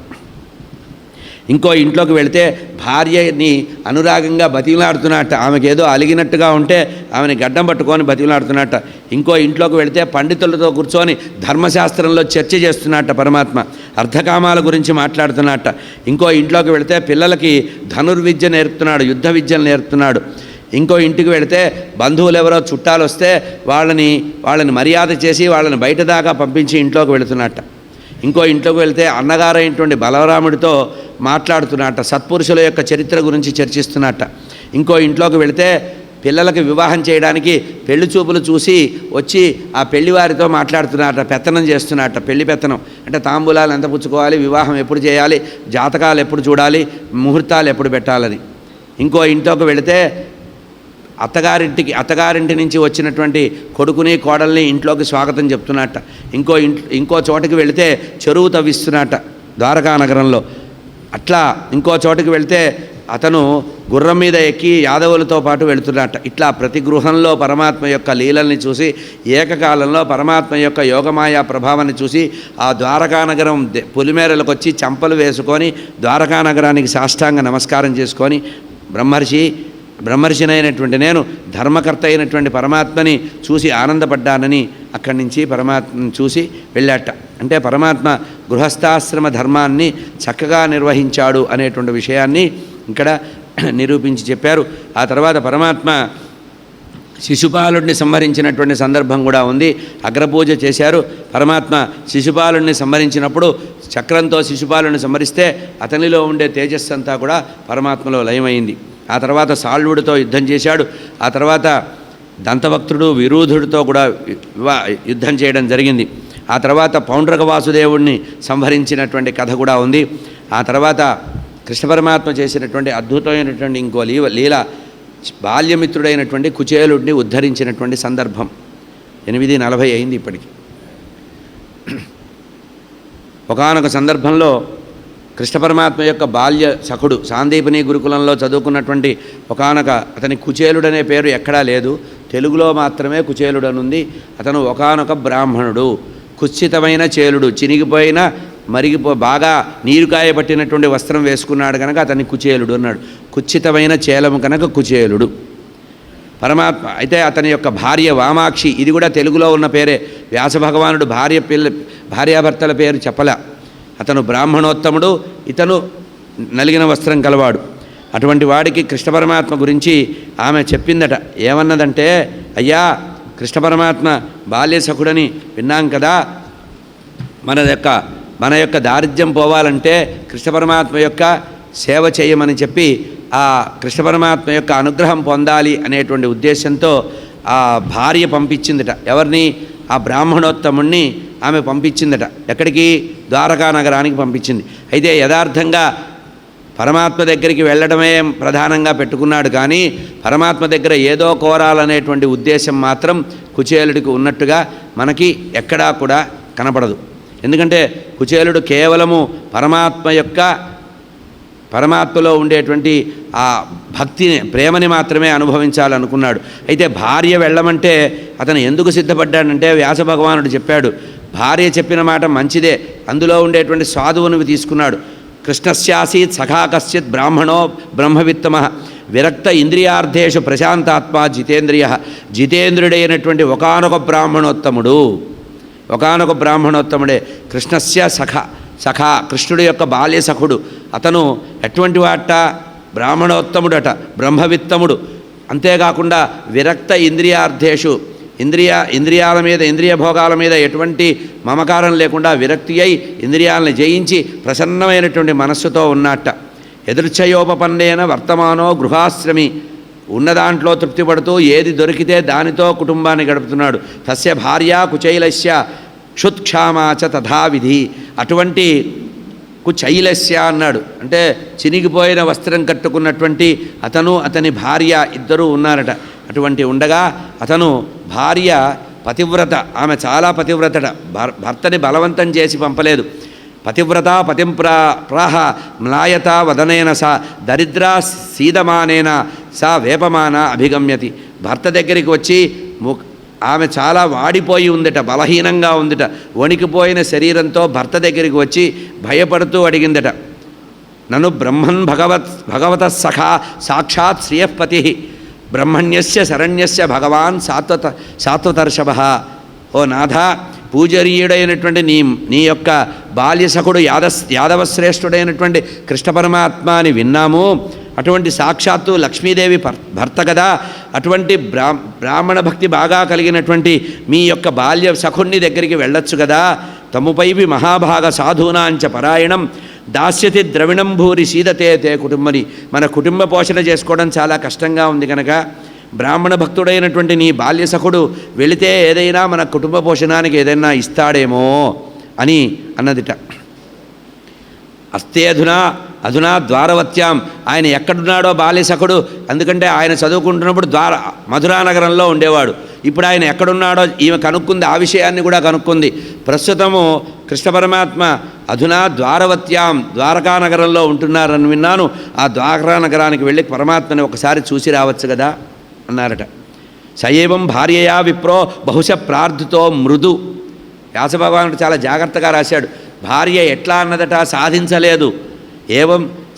ఇంకో ఇంట్లోకి వెళితే భార్యని అనురాగంగా బతిలాడుతున్నట్ట. ఆమెకి ఏదో అలిగినట్టుగా ఉంటే ఆమెని గడ్డం పట్టుకొని బతిలాడుతున్నట్ట. ఇంకో ఇంట్లోకి వెళితే పండితులతో కూర్చొని ధర్మశాస్త్రంలో చర్చ చేస్తున్నట్ట పరమాత్మ. అర్ధకామాల గురించి మాట్లాడుతున్నట్ట. ఇంకో ఇంట్లోకి వెళితే పిల్లలకి ధనుర్విద్య నేర్పుతున్నాడు, యుద్ధ విద్యను నేర్పుతున్నాడు. ఇంకో ఇంటికి వెళితే బంధువులు ఎవరో చుట్టాలు వస్తే వాళ్ళని మర్యాద చేసి వాళ్ళని బయట దాకా పంపించి ఇంట్లోకి వెళుతున్నట్ట. ఇంకో ఇంట్లోకి వెళ్తే అన్నగారైనటువంటి బలరాముడితో మాట్లాడుతున్నట్ట, సత్పురుషుల యొక్క చరిత్ర గురించి చర్చిస్తున్నట్ట. ఇంకో ఇంట్లోకి వెళితే పిల్లలకి వివాహం చేయడానికి పెళ్లి చూపులు చూసి వచ్చి ఆ పెళ్లివారితో మాట్లాడుతున్నట్ట, పెత్తనం చేస్తున్నట్ట. పెళ్లి పెత్తనం అంటే తాంబూలాలు ఎంత పుచ్చుకోవాలి, వివాహం ఎప్పుడు చేయాలి, జాతకాలు ఎప్పుడు చూడాలి, ముహూర్తాలు ఎప్పుడు పెట్టాలని. ఇంకో ఇంట్లోకి వెళితే అత్తగారింటి నుంచి వచ్చినటువంటి కొడుకుని కోడల్ని ఇంట్లోకి స్వాగతం చెప్తున్నట్ట. ఇంకో చోటకి వెళితే చెరువు తవ్విస్తున్నట్ట ద్వారకా నగరంలో. అట్లా ఇంకో చోటకి వెళితే అతను గుర్రం మీద ఎక్కి యాదవులతో పాటు వెళుతున్నట్ట. ఇట్లా ప్రతి గృహంలో పరమాత్మ యొక్క లీలల్ని చూసి ఏకకాలంలో పరమాత్మ యొక్క యోగమాయా ప్రభావాన్ని చూసి ఆ ద్వారకా నగరం పొలిమేరలకు వచ్చి చంపలు వేసుకొని ద్వారకా నగరానికి సాష్టాంగ నమస్కారం చేసుకొని బ్రహ్మర్షినైనటువంటి నేను ధర్మకర్త అయినటువంటి పరమాత్మని చూసి ఆనందపడ్డానని అక్కడి నుంచి పరమాత్మని చూసి వెళ్ళాట. అంటే పరమాత్మ గృహస్థాశ్రమ ధర్మాన్ని చక్కగా నిర్వహించాడు అనేటువంటి విషయాన్ని ఇక్కడ నిరూపించి చెప్పారు. ఆ తర్వాత పరమాత్మ శిశుపాలుడిని సంహరించినటువంటి సందర్భం కూడా ఉంది. అగ్రపూజ చేశారు. పరమాత్మ శిశుపాలుడిని సంహరించినప్పుడు చక్రంతో శిశుపాలుడిని సంహరిస్తే అతనిలో ఉండే తేజస్సు అంతా కూడా పరమాత్మలో లయమైంది. ఆ తర్వాత సాల్వుడితో యుద్ధం చేశాడు. ఆ తర్వాత దంతభక్తుడు విరూధుడితో కూడా యుద్ధం చేయడం జరిగింది. ఆ తర్వాత పౌండ్రక వాసుదేవుడిని సంహరించినటువంటి కథ కూడా ఉంది. ఆ తర్వాత కృష్ణ పరమాత్మ చేసినటువంటి అద్భుతమైనటువంటి ఇంకో లీల బాల్యమిత్రుడైనటువంటి కుచేలుడిని ఉద్ధరించినటువంటి సందర్భం. 8:40 అయింది ఇప్పటికి. ఒకానొక సందర్భంలో కృష్ణ పరమాత్మ యొక్క బాల్య సఖుడు సాందీపని గురుకులంలో చదువుకున్నటువంటి ఒకానొక అతని కుచేలుడనే పేరు ఎక్కడా లేదు, తెలుగులో మాత్రమే కుచేలుడనుంది. అతను ఒకానొక బ్రాహ్మణుడు, కుత్సితమైన చేలుడు, చినిగిపోయిన బాగా నీరుకాయ పట్టినటువంటి వస్త్రం వేసుకున్నాడు కనుక అతన్ని కుచేలుడు అన్నాడు. కుత్సితమైన చేలము కనుక కుచేలుడు పరమాత్మ. అయితే అతని యొక్క భార్య వామాక్షి, ఇది కూడా తెలుగులో ఉన్న పేరే. వ్యాసభగవానుడు భార్యాభర్తల పేరు చెప్పలే. అతను బ్రాహ్మణోత్తముడు, ఇతను నలిగిన వస్త్రం కలవాడు. అటువంటి వాడికి కృష్ణ పరమాత్మ గురించి ఆమె చెప్పిందట. ఏమన్నదంటే, అయ్యా కృష్ణ పరమాత్మ బాల్య సఖుడని విన్నాం కదా, మన యొక్క మన యొక్క దారిద్ర్యం పోవాలంటే కృష్ణ పరమాత్మ యొక్క సేవ చేయమని చెప్పి ఆ కృష్ణ పరమాత్మ యొక్క అనుగ్రహం పొందాలి అనేటువంటి ఉద్దేశంతో ఆ భార్య పంపించిందట. ఎవరిని? ఆ బ్రాహ్మణోత్తముణ్ణి ఆమె పంపించిందట. ఎక్కడికి? ద్వారకా నగరానికి పంపించింది. అయితే యథార్థంగా పరమాత్మ దగ్గరికి వెళ్ళడమే ప్రధానంగా పెట్టుకున్నాడు, కానీ పరమాత్మ దగ్గర ఏదో కోరాలనేటువంటి ఉద్దేశం మాత్రం కుచేలుడికి ఉన్నట్టుగా మనకి ఎక్కడా కూడా కనపడదు. ఎందుకంటే కుచేలుడు కేవలము పరమాత్మలో ఉండేటువంటి ఆ భక్తిని, ప్రేమని మాత్రమే అనుభవించాలనుకున్నాడు. అయితే భార్య వెళ్ళమంటే అతను ఎందుకు సిద్ధపడ్డాడంటే వ్యాస భగవానుడు చెప్పాడు, భార్య చెప్పిన మాట మంచిదే, అందులో ఉండేటువంటి సాధువుని తీసుకున్నాడు. కృష్ణస్యాసీత్ సఖా కశ్చిత్ బ్రాహ్మణో బ్రహ్మవిత్తమ విరక్త ఇంద్రియార్థేషు ప్రశాంతాత్మ జితేంద్రియ. జితేంద్రుడైనటువంటి ఒకానొక బ్రాహ్మణోత్తముడే కృష్ణస్య సఖా కృష్ణుడి యొక్క బాల్య సఖుడు. అతను ఎటువంటి వాట? బ్రాహ్మణోత్తముడట, బ్రహ్మవిత్తముడు. అంతేకాకుండా విరక్త ఇంద్రియార్థేషు, ఇంద్రియాల మీద, ఇంద్రియ భోగాల మీద ఎటువంటి మమకారం లేకుండా విరక్తి అయి ఇంద్రియాలను జయించి ప్రసన్నమైనటువంటి మనస్సుతో ఉన్నట్ట. ఎదృచ్ఛయోపపన్నేన వర్తమానో గృహాశ్రమి, ఉన్నదాంట్లో తృప్తిపడుతూ ఏది దొరికితే దానితో కుటుంబాన్ని గడుపుతున్నాడు. తస్య భార్య కుచైలస్య క్షుత్క్షామాచ తథావిధి. అటువంటి కుచైలస్య అన్నాడు అంటే చినిగిపోయిన వస్త్రం కట్టుకున్నటువంటి అతను, అతని భార్య ఇద్దరూ ఉన్నారట. అటువంటి ఉండగా అతను భార్య పతివ్రత, ఆమె చాలా పతివ్రతట. భర్తని బలవంతం చేసి పంపలేదు. పతివ్రత పతిం ప్రాహ మ్లాయత వదనేన సా దరిద్రా సీదమానేన సా వేపమాన అభిగమ్యతి. భర్త దగ్గరికి వచ్చి ఆమె చాలా వాడిపోయి ఉందట, బలహీనంగా ఉందట. వణికిపోయిన శరీరంతో భర్త దగ్గరికి వచ్చి భయపడుతూ అడిగిందట, నన్ను బ్రహ్మన్ భగవత సఖా సాక్షాత్ శ్రియపతి బ్రహ్మణ్యస్య శరణ్యస్య భగవాన్ సాత్వతర్షభ. ఓ నాథ, పూజనీయుడైనటువంటి నీ యొక్క బాల్యసఖుడు యాదవశ్రేష్ఠుడైనటువంటి కృష్ణ పరమాత్మ అని విన్నాము. అటువంటి సాక్షాత్తు లక్ష్మీదేవి భర్త కదా. అటువంటి బ్రాహ్మణ భక్తి బాగా కలిగినటువంటి మీ యొక్క బాల్య సఖుణ్ణి దగ్గరికి వెళ్ళొచ్చు కదా. తముపైవి మహాభాగ సాధూనాంచ పరాయణం దాస్యతి ద్రవిణం భూరి సీదతే తే కుటుంబని. మన కుటుంబ పోషణ చేసుకోవడం చాలా కష్టంగా ఉంది కనుక బ్రాహ్మణ భక్తుడైనటువంటి నీ బాల్య సఖుడు వెళితే ఏదైనా మన కుటుంబ పోషణానికి ఏదైనా ఇస్తాడేమో అని అన్నదిట. అస్తే అధునా ద్వారవత్యాం. ఆయన ఎక్కడున్నాడో బాల్యసఖుడు, ఎందుకంటే ఆయన చదువుకుంటున్నప్పుడు మధురా నగరంలో ఉండేవాడు. ఇప్పుడు ఆయన ఎక్కడున్నాడో ఈమె కనుక్కుంది, ఆ విషయాన్ని కూడా కనుక్కుంది. ప్రస్తుతము కృష్ణ పరమాత్మ అధునా ద్వారవత్యాం, ద్వారకా నగరంలో ఉంటున్నారని విన్నాను. ఆ ద్వారకా నగరానికి వెళ్ళి పరమాత్మని ఒకసారి చూసి రావచ్చు కదా అన్నారట. సయేవం భార్యయా విప్రో బహుశ ప్రార్థితో మృదు. వ్యాసభగవానుడు చాలా జాగ్రత్తగా రాశాడు. భార్య ఎట్లా అన్నదట, సాధించలేదు.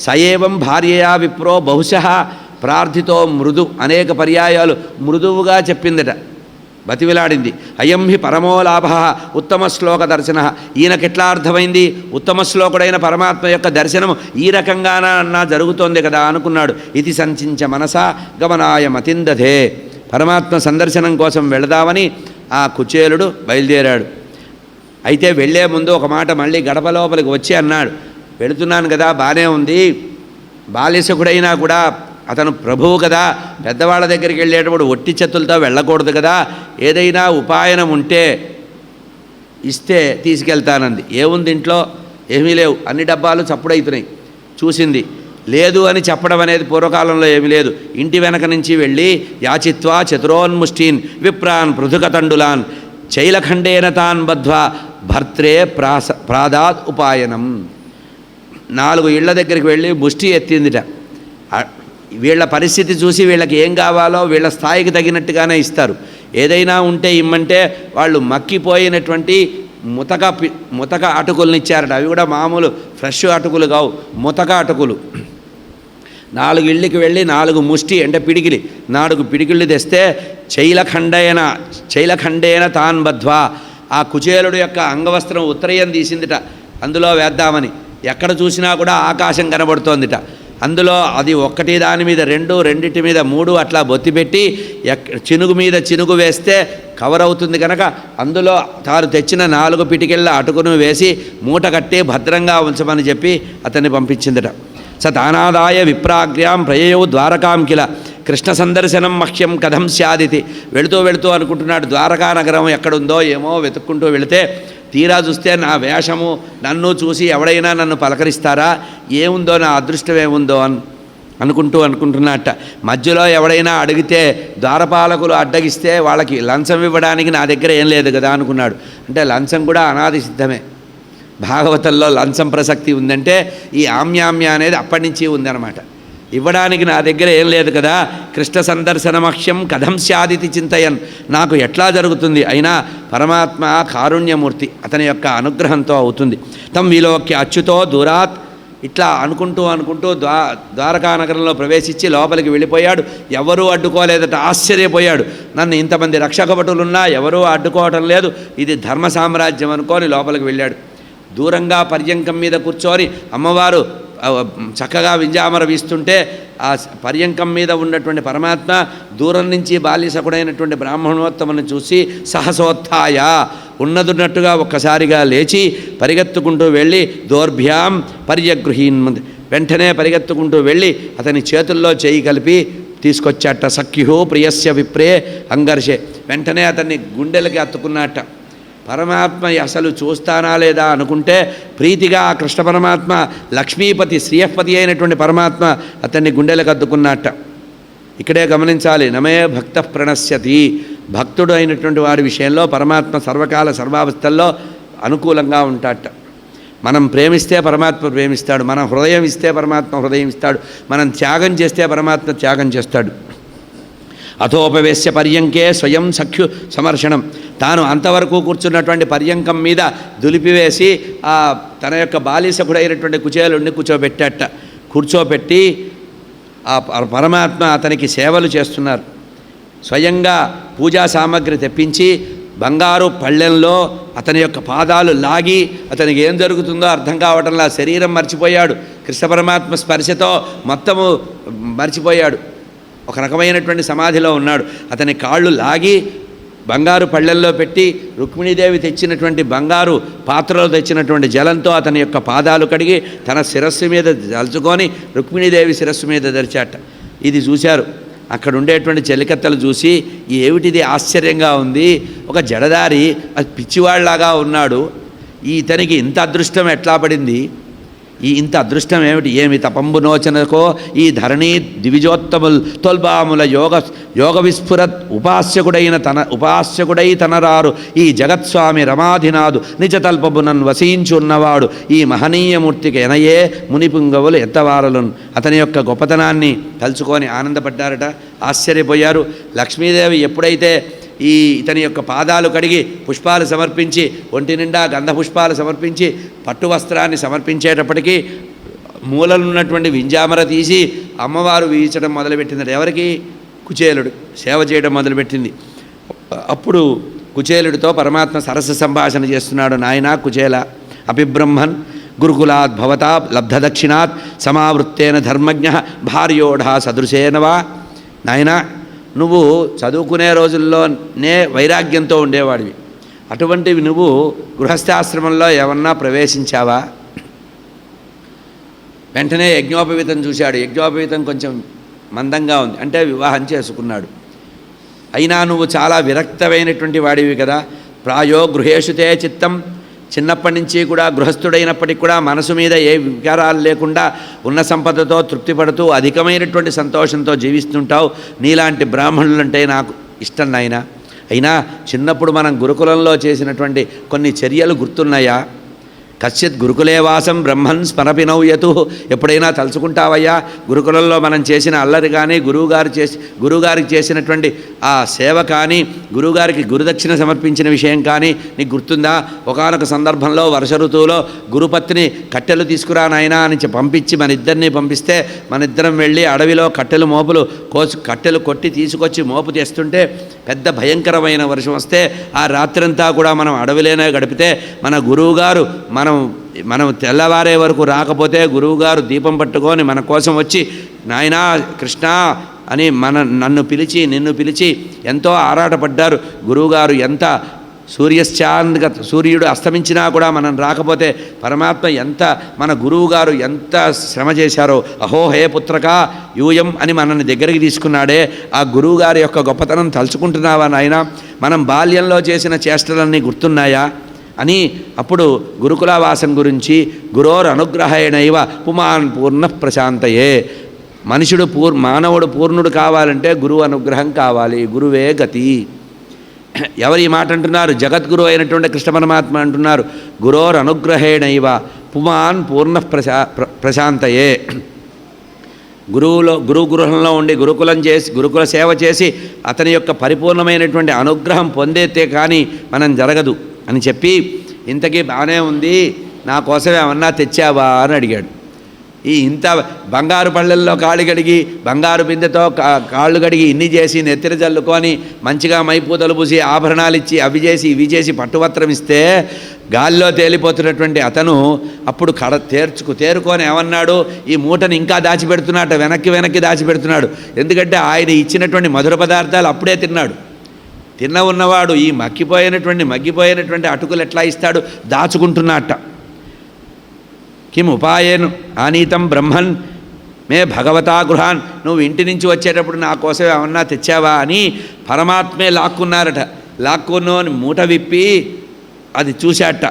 సయేవం భార్యయా విప్రో బహుశః ప్రార్థితో మృదు, అనేక పర్యాయాలు మృదువుగా చెప్పిందట, బతివిలాడింది. అయం హి పరమో లాభ ఉత్తమ శ్లోక దర్శన. ఈయనకెట్లా అర్థమైంది? ఉత్తమ శ్లోకుడైన పరమాత్మ యొక్క దర్శనం ఈ రకంగానా జరుగుతోంది కదా అనుకున్నాడు. ఇది సంచించ మనసా గమనాయ మతిందధే. పరమాత్మ సందర్శనం కోసం వెళదామని ఆ కుచేలుడు బయలుదేరాడు. అయితే వెళ్లే ముందు ఒక మాట మళ్ళీ గడప లోపలికి వచ్చి అన్నాడు, వెళుతున్నాను కదా, బాగానే ఉంది, బాల్యసకుడైనా కూడా అతను ప్రభువు కదా, పెద్దవాళ్ళ దగ్గరికి వెళ్ళేటప్పుడు ఒట్టి చేతులతో వెళ్ళకూడదు కదా, ఏదైనా ఉపాయనం ఉంటే ఇస్తే తీసుకెళ్తానంది. ఏముంది ఇంట్లో? ఏమీ లేవు, అన్ని డబ్బాలు చప్పుడవుతున్నాయి. చూసింది, లేదు అని చెప్పడం అనేది పూర్వకాలంలో ఏమీ లేదు. ఇంటి వెనక నుంచి వెళ్ళి యాచిత్వా చతురోన్ముష్టీన్ విప్రాన్ పృథుకతండులాన్ చైలఖండేన తాన్ బద్ధ్వా భర్త్రే ప్రాదాత్ ఉపాయనం. 4 ఇళ్ల దగ్గరికి వెళ్ళి ముష్టి ఎత్తిందిట. వీళ్ళ పరిస్థితి చూసి వీళ్ళకి ఏం కావాలో వీళ్ళ స్థాయికి తగినట్టుగానే ఇస్తారు. ఏదైనా ఉంటే ఇమ్మంటే వాళ్ళు మక్కిపోయినటువంటి ముతక అటుకులను ఇచ్చారట. అవి కూడా మామూలు ఫ్రెష్ అటుకులు కావు, ముతక అటుకులు. 4 ఇళ్ళకి వెళ్ళి 4 ముష్టి అంటే పిడికిలి, 4 పిడికిళ్ళు తెస్తే చైలఖండేన తాన్ బద్ధ్వా. ఆ కుచేలుడు యొక్క అంగవస్త్రం ఉత్తరయం తీసిందిట, అందులో వేద్దామని. ఎక్కడ చూసినా కూడా ఆకాశం కనబడుతోందిట. అందులో అది ఒక్కటి దాని మీద 2, రెండిటి మీద 3 అట్లా బొత్తిపెట్టి చినుగు మీద చినుగు వేస్తే కవర్ అవుతుంది కనుక అందులో తాను తెచ్చిన 4 పిటికెళ్ళ అటుకును వేసి మూట కట్టి భద్రంగా ఉంచమని చెప్పి అతన్ని పంపించిందట. స తానాదాయ విప్రాగ్ర్యాం ప్రయయౌ ద్వారకాం కిల కృష్ణ సందర్శనం మహ్యం కథం స్యాదితి. వెళుతూ వెళుతూ అనుకుంటున్నాడు ద్వారకా నగరం ఎక్కడుందో ఏమో వెతుక్కుంటూ వెళితే తీరా చూస్తే నా వేషము నన్ను చూసి ఎవడైనా నన్ను పలకరిస్తారా, ఏముందో నా అదృష్టం ఏముందో అనుకుంటున్నట్ట. మధ్యలో ఎవడైనా అడిగితే ద్వారపాలకులు అడ్డగిస్తే వాళ్ళకి లంచం ఇవ్వడానికి నా దగ్గర ఏం లేదు కదా అనుకున్నాడు. అంటే లంచం కూడా అనాది సిద్ధమే. భాగవతంలో లంచం ప్రసక్తి ఉందంటే ఈ ఆమ్యామ్య అనేది అప్పటి నుంచి ఉందన్నమాట. ఇవ్వడానికి నా దగ్గర ఏం లేదు కదా. కృష్ణ సందర్శనమహ్యం కథం స్యాదితి చింతయన్, నాకు ఎట్లా జరుగుతుంది, అయినా పరమాత్మ కారుణ్యమూర్తి అతని యొక్క అనుగ్రహంతో అవుతుంది. తం విలోక్య అచ్యుతో దూరాత్, ఇట్లా అనుకుంటూ ద్వారకా నగరంలో ప్రవేశించి లోపలికి వెళ్ళిపోయాడు. ఎవరూ అడ్డుకోలేదట. ఆశ్చర్యపోయాడు. నన్ను ఇంతమంది రక్షక భటులున్నా ఎవరూ అడ్డుకోవటం లేదు, ఇది ధర్మ సామ్రాజ్యం అనుకొని లోపలికి వెళ్ళాడు. దూరంగా పర్యంకం మీద కూర్చొని అమ్మవారు చక్కగా వింజామర వీస్తుంటే ఆ పర్యంకం మీద ఉన్నటువంటి పరమాత్మ దూరం నుంచి బాల్యసకుడైనటువంటి బ్రాహ్మణోత్తముని చూసి సహసోత్థాయ, ఉన్నదున్నట్టుగా ఒక్కసారిగా లేచి పరిగెత్తుకుంటూ వెళ్ళి దోర్భ్యాం పర్యగృహీన్, వెంటనే పరిగెత్తుకుంటూ వెళ్ళి అతని చేతుల్లో చేయి కలిపి తీసుకొచ్చాట. సఖ్యు ప్రియస్య విప్రే అంగర్షే, వెంటనే అతన్ని గుండెలకి అత్తుకున్నట్ట. పరమాత్మ అసలు చూస్తానా లేదా అనుకుంటే ప్రీతిగా ఆ కృష్ణ పరమాత్మ లక్ష్మీపతి శ్రీయపతి అయినటువంటి పరమాత్మ అతన్ని గుండెలకు అద్దుకున్నట్ట. ఇక్కడే గమనించాలి, నమే భక్త ప్రణశ్యతి, భక్తుడు అయినటువంటి వారి విషయంలో పరమాత్మ సర్వకాల సర్వావస్థల్లో అనుకూలంగా ఉంటాట. మనం ప్రేమిస్తే పరమాత్మ ప్రేమిస్తాడు, మనం హృదయం ఇస్తే పరమాత్మ హృదయం ఇస్తాడు, మనం త్యాగం చేస్తే పరమాత్మ త్యాగం చేస్తాడు. అథోపవేశ్య పర్యంకే స్వయం సఖ్యు సమర్షణం, తాను అంతవరకు కూర్చున్నటువంటి పర్యంకం మీద దులిపివేసి ఆ తన యొక్క బాలిసకుడైనటువంటి కుచేలుడిని కూర్చోపెట్టి ఆ పరమాత్మ అతనికి సేవలు చేస్తున్నారు. స్వయంగా పూజా సామాగ్రి తెప్పించి బంగారు పళ్ళెంలో అతని యొక్క పాదాలు లాగి, అతనికి ఏం జరుగుతుందో అర్థం కావటంలా శరీరం మర్చిపోయాడు. కృష్ణ పరమాత్మ స్పర్శతో మొత్తము మర్చిపోయాడు. ఒక రకమైనటువంటి సమాధిలో ఉన్నాడు. అతని కాళ్ళు లాగి బంగారు పళ్ళెల్లో పెట్టి రుక్మిణీదేవి తెచ్చినటువంటి బంగారు పాత్రలో తెచ్చినటువంటి జలంతో అతని యొక్క పాదాలు కడిగి తన శిరస్సు మీద దలుచుకొని రుక్మిణీదేవి శిరస్సు మీద దరిచాట. ఇది చూశారు. అక్కడ ఉండేటువంటి చెలికత్తలు చూసి ఏమిటిది ఆశ్చర్యంగా ఉంది, ఒక జడదారి అది పిచ్చివాళ్లాగా ఉన్నాడు, ఇతనికి ఇంత అదృష్టం ఎట్లా పడింది, ఇంత అదృష్టం ఏమిటి, ఏమి తపంబునోచనకో ఈ ధరణి దివిజోత్తముల్ తొల్బాముల యోగ విస్ఫురత్ ఉపాస్యకుడై తనరారు ఈ జగత్స్వామి రమాధినాథు నిజతల్పబునన్ వసించున్నవాడు ఈ మహనీయమూర్తికి ఎనయే మునిపుంగవులు ఎత్తవారలను. అతని యొక్క గొప్పతనాన్ని తలుచుకొని ఆనందపడ్డారట, ఆశ్చర్యపోయారు. లక్ష్మీదేవి ఎప్పుడైతే ఇతని యొక్క పాదాలు కడిగి పుష్పాలు సమర్పించి ఒంటి నిండా గంధ పుష్పాలు సమర్పించి పట్టు వస్త్రాన్ని సమర్పించేటప్పటికీ మూలనున్నటువంటి వింజామర తీసి అమ్మవారు వీచడం మొదలుపెట్టింది. ఎవరికి? కుచేలుడు సేవ చేయడం మొదలుపెట్టింది. అప్పుడు కుచేలుడితో పరమాత్మ సరస సంభాషణ చేస్తున్నాడు. నాయనా కుచేల, అపిబ్రహ్మన్ గురుకులాత్ భవతా లబ్ధదక్షిణాత్ సమావృత్తేన ధర్మజ్ఞ భార్యోఢా సదృశేనవా. నాయనా, నువ్వు చదువుకునే రోజుల్లోనే వైరాగ్యంతో ఉండేవాడివి, అటువంటివి నువ్వు గృహస్థాశ్రమంలో ఏమన్నా ప్రవేశించావా? వెంటనే యజ్ఞోపవీతం చూశాడు. యజ్ఞోపవీతం కొంచెం మందంగా ఉంది, అంటే వివాహం చేసుకున్నాడు. అయినా నువ్వు చాలా విరక్తమైనటువంటి వాడివి కదా. ప్రాయో గృహేషుతే చిత్తం, చిన్నప్పటి నుంచి కూడా గృహస్థుడైనప్పటికి కూడా మనసు మీద ఏ వికారాలు లేకుండా ఉన్న సంపదతో తృప్తిపడుతూ అధికమైనటువంటి సంతోషంతో జీవిస్తుంటావు. నీలాంటి బ్రాహ్మణులంటే నాకు ఇష్టం నాయనా. అయినా చిన్నప్పుడు మనం గురుకులంలో చేసినటువంటి కొన్ని చర్యలు గుర్తున్నాయా? కశ్చిత్ గురుకులే వాసం బ్రహ్మన్ స్మరపినౌయతు, ఎప్పుడైనా తలుచుకుంటావయ్యా గురుకులంలో మనం చేసిన అల్లరి కానీ గురువుగారికి చేసినటువంటి ఆ సేవ కానీ గురువుగారికి గురుదక్షిణ సమర్పించిన విషయం కానీ నీకు గుర్తుందా? ఒకానొక సందర్భంలో వర్ష ఋతువులో గురుపత్ని కట్టెలు తీసుకురా నాయనా అని పంపించి మన పంపిస్తే మనిద్దరం వెళ్ళి అడవిలో కట్టెలు కొట్టి తీసుకొచ్చి మోపు తెస్తుంటే పెద్ద భయంకరమైన వర్షం వస్తే ఆ రాత్రంతా కూడా మనం అడవిలోనే గడిపితే మన గురువుగారు మనం తెల్లవారే వరకు రాకపోతే గురువుగారు దీపం పట్టుకొని మన కోసం వచ్చి నాయనా కృష్ణ అని నన్ను పిలిచి నిన్ను పిలిచి ఎంతో ఆరాటపడ్డారు. గురువుగారు ఎంత సూర్యుడు అస్తమించినా కూడా మనం రాకపోతే పరమాత్మ ఎంత, మన గురువుగారు ఎంత శ్రమ చేశారో. అహో హే పుత్రక యూయం అని మనల్ని దగ్గరికి తీసుకున్నాడే, ఆ గురువుగారి యొక్క గొప్పతనం తలుచుకుంటున్నావా నాయన? మనం బాల్యంలో చేసిన చేష్టలన్నీ గుర్తున్నాయా అని అప్పుడు గురుకులవాసం గురించి, గురోర్ అనుగ్రహేణైవ పుమాన్ పూర్ణ ప్రశాంతయే. మానవుడు పూర్ణుడు కావాలంటే గురువు అనుగ్రహం కావాలి, గురువే గతి. ఎవరు ఈ మాట అంటున్నారు? జగద్గురు అయినటువంటి కృష్ణ పరమాత్మ అంటున్నారు, గురోర్ అనుగ్రహేణైవ పుమాన్ పూర్ణ ప్రశాంతయే. గురుగృహంలో ఉండి గురుకుల సేవ చేసి అతని యొక్క పరిపూర్ణమైనటువంటి అనుగ్రహం పొందేతే కానీ మనం జరగదు అని చెప్పి, ఇంతకీ బాగానే ఉంది, నా కోసం ఏమన్నా తెచ్చావా అని అడిగాడు. ఇంత బంగారు పళ్ళల్లో కాళ్ళు కడిగి, బంగారు బిందెతో కాళ్ళు కడిగి, ఇన్ని చేసి నెత్తిన చల్లుకొని మంచిగా మైపూతలు పూసి ఆభరణాలు ఇచ్చి అవి చేసి ఇవి చేసి పట్టువస్త్రం ఇస్తే గాల్లో తేలిపోతున్నటువంటి అతను అప్పుడు తేరుకొని ఏమన్నాడు? ఈ మూటను ఇంకా దాచిపెడుతున్నాడు, వెనక్కి దాచిపెడుతున్నాడు. ఎందుకంటే ఆయన ఇచ్చినటువంటి మధుర పదార్థాలు అప్పుడే తిన్నాడు. ఉన్నవాడు ఈ మగ్గిపోయినటువంటి అటుకులు ఎట్లా ఇస్తాడు? దాచుకుంటున్నట్ట. కిం ఉపాయేను ఆనీతం బ్రహ్మన్ మే భగవతా గృహాన్, నువ్వు ఇంటి నుంచి వచ్చేటప్పుడు నా కోసం ఏమన్నా తెచ్చావా అని పరమాత్మే లాక్కున్నోని మూట విప్పి అది చూశాట.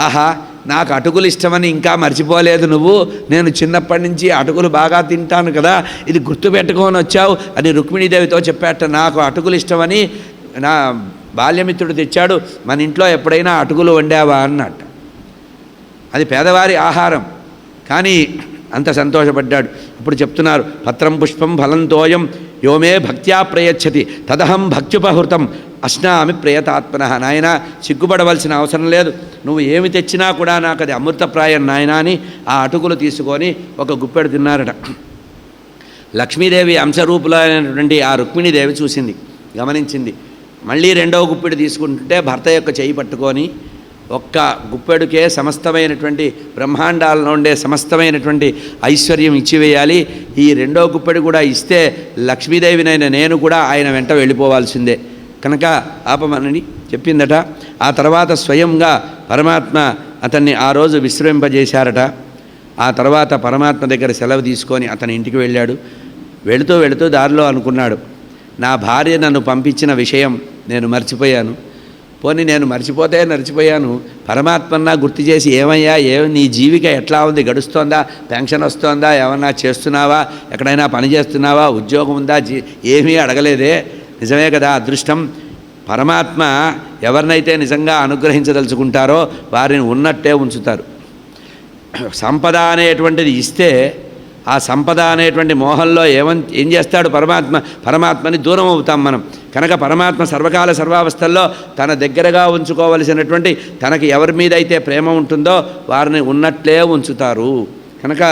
ఆహా, నాకు అటుకులు ఇష్టమని ఇంకా మర్చిపోలేదు నువ్వు, నేను చిన్నప్పటి నుంచి అటుకులు బాగా తింటాను కదా, ఇది గుర్తుపెట్టుకొని వచ్చావు అని రుక్మిణీదేవితో చెప్పాట. నాకు అటుకులు ఇష్టమని నా బాల్యమిత్రుడు తెచ్చాడు, మన ఇంట్లో ఎప్పుడైనా అటుకులు వండావా అన్నట్ట. అది పేదవారి ఆహారం, కానీ అంత సంతోషపడ్డాడు. ఇప్పుడు చెప్తున్నారు, పత్రం పుష్పం ఫలంతోయం యోమే భక్త్యా ప్రయచ్చతి తదహం భక్త్యుపహృతం అశ్నామి ప్రయతాత్మన. నాయన, సిగ్గుపడవలసిన అవసరం లేదు, నువ్వు ఏమి తెచ్చినా కూడా నాకు అది అమృతప్రాయం నాయన అని ఆ అటుకులు తీసుకొని ఒక గుప్పెడు తిన్నారట. లక్ష్మీదేవి అంశరూపులైనటువంటి ఆ రుక్మిణీదేవి చూసింది, గమనించింది. మళ్ళీ రెండవ గుప్పెడు తీసుకుంటుంటే భర్త యొక్క చేయి పట్టుకొని, ఒక్క గుప్పెడుకే సమస్తమైనటువంటి బ్రహ్మాండాలలో ఉండే సమస్తమైనటువంటి ఐశ్వర్యం ఇచ్చివేయాలి, ఈ రెండో గుప్పెడు కూడా ఇస్తే లక్ష్మీదేవినైన నేను కూడా ఆయన వెంట వెళ్ళిపోవాల్సిందే, కనుక ఆపమనని చెప్పిందట. ఆ తర్వాత స్వయంగా పరమాత్మ అతన్ని ఆ రోజు విశ్రమింపజేశారట. ఆ తర్వాత పరమాత్మ దగ్గర సెలవు తీసుకొని అతని ఇంటికి వెళ్ళాడు. వెళుతూ దారిలో అనుకున్నాడు, నా భార్య నన్ను పంపించిన విషయం నేను మర్చిపోయాను. పోనీ నేను మర్చిపోయాను, పరమాత్మన్నా గుర్తు చేసి, ఏమయ్యా, నీ జీవిక ఎట్లా ఉంది, గడుస్తోందా, పెన్షన్ వస్తోందా, ఏమన్నా చేస్తున్నావా, ఎక్కడైనా పని చేస్తున్నావా, ఉద్యోగం ఉందా, ఏమీ అడగలేదే. నిజమే కదా అదృష్టం. పరమాత్మ ఎవరినైతే నిజంగా అనుగ్రహించదలుచుకుంటారో వారిని ఉన్నట్టే ఉంచుతారు. సంపద అనేటువంటిది ఇస్తే ఆ సంపద అనేటువంటి మోహంలో ఏం చేస్తాడు పరమాత్మని దూరం అవుతాం మనం. కనుక పరమాత్మ సర్వకాల సర్వావస్థల్లో తన దగ్గరగా ఉంచుకోవలసినటువంటి, తనకి ఎవరి మీద అయితే ప్రేమ ఉంటుందో వారిని ఉన్నట్లే ఉంచుతారు. కనుక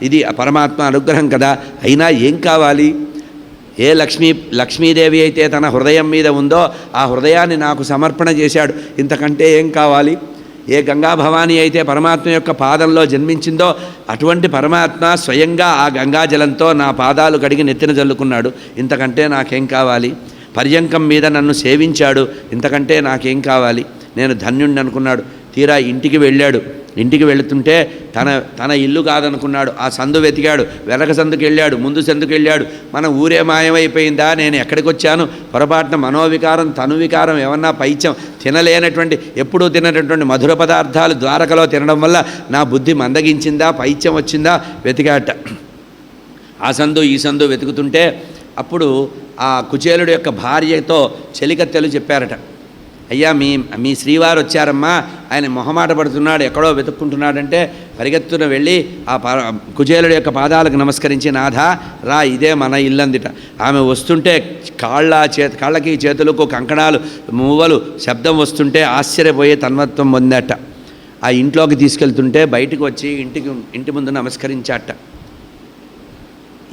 ఇది పరమాత్మ అనుగ్రహం కదా. అయినా ఏం కావాలి? ఏ లక్ష్మీదేవి అయితే తన హృదయం మీద ఉందో ఆ హృదయాన్ని నాకు సమర్పణ చేశాడు, ఇంతకంటే ఏం కావాలి? ఏ గంగా భవానీ అయితే పరమాత్మ యొక్క పాదంలో జన్మించిందో అటువంటి పరమాత్మ స్వయంగా ఆ గంగాజలంతో నా పాదాలు కడిగి నెత్తిన జల్లుకున్నాడు, ఇంతకంటే నాకేం కావాలి? పర్యంకం మీద నన్ను సేవించాడు, ఇంతకంటే నాకేం కావాలి? నేను ధన్యుణ్ణి అనుకున్నాడు. తీరా ఇంటికి వెళ్ళాడు. ఇంటికి వెళుతుంటే తన ఇల్లు కాదనుకున్నాడు. ఆ సందు వెతికాడు, వెనక సందుకు వెళ్ళాడు, ముందు సందుకు వెళ్ళాడు. మన ఊరే మాయమైపోయిందా, నేను ఎక్కడికి వచ్చాను? పొరపాటున మనోవికారం తనువికారం ఏమన్నా పైత్యం తినలేనటువంటి, ఎప్పుడూ తినటువంటి మధుర పదార్థాలు ద్వారకలో తినడం వల్ల నా బుద్ధి మందగించిందా, పైత్యం వచ్చిందా వెతికాట. ఆ సందు ఈ సందు వెతుకుతుంటే అప్పుడు ఆ కుచేలుడు యొక్క భార్యతో చెలికత్తెలు చెప్పారట, అయ్యా మీ శ్రీవారు వచ్చారమ్మా, ఆయన మొహమాట పడుతున్నాడు, ఎక్కడో వెతుక్కుంటున్నాడంటే పరిగెత్తున వెళ్ళి ఆ కుచేలుడి యొక్క పాదాలకు నమస్కరించి, నాథా రా, ఇదే మన ఇల్లందిట. ఆమె వస్తుంటే కాళ్ళకి చేతులకు కంకణాలు మూవలు శబ్దం వస్తుంటే ఆశ్చర్యపోయే తన్మత్వం పొందట. ఆ ఇంట్లోకి తీసుకెళ్తుంటే బయటకు వచ్చి ఇంటి ముందు నమస్కరించాట.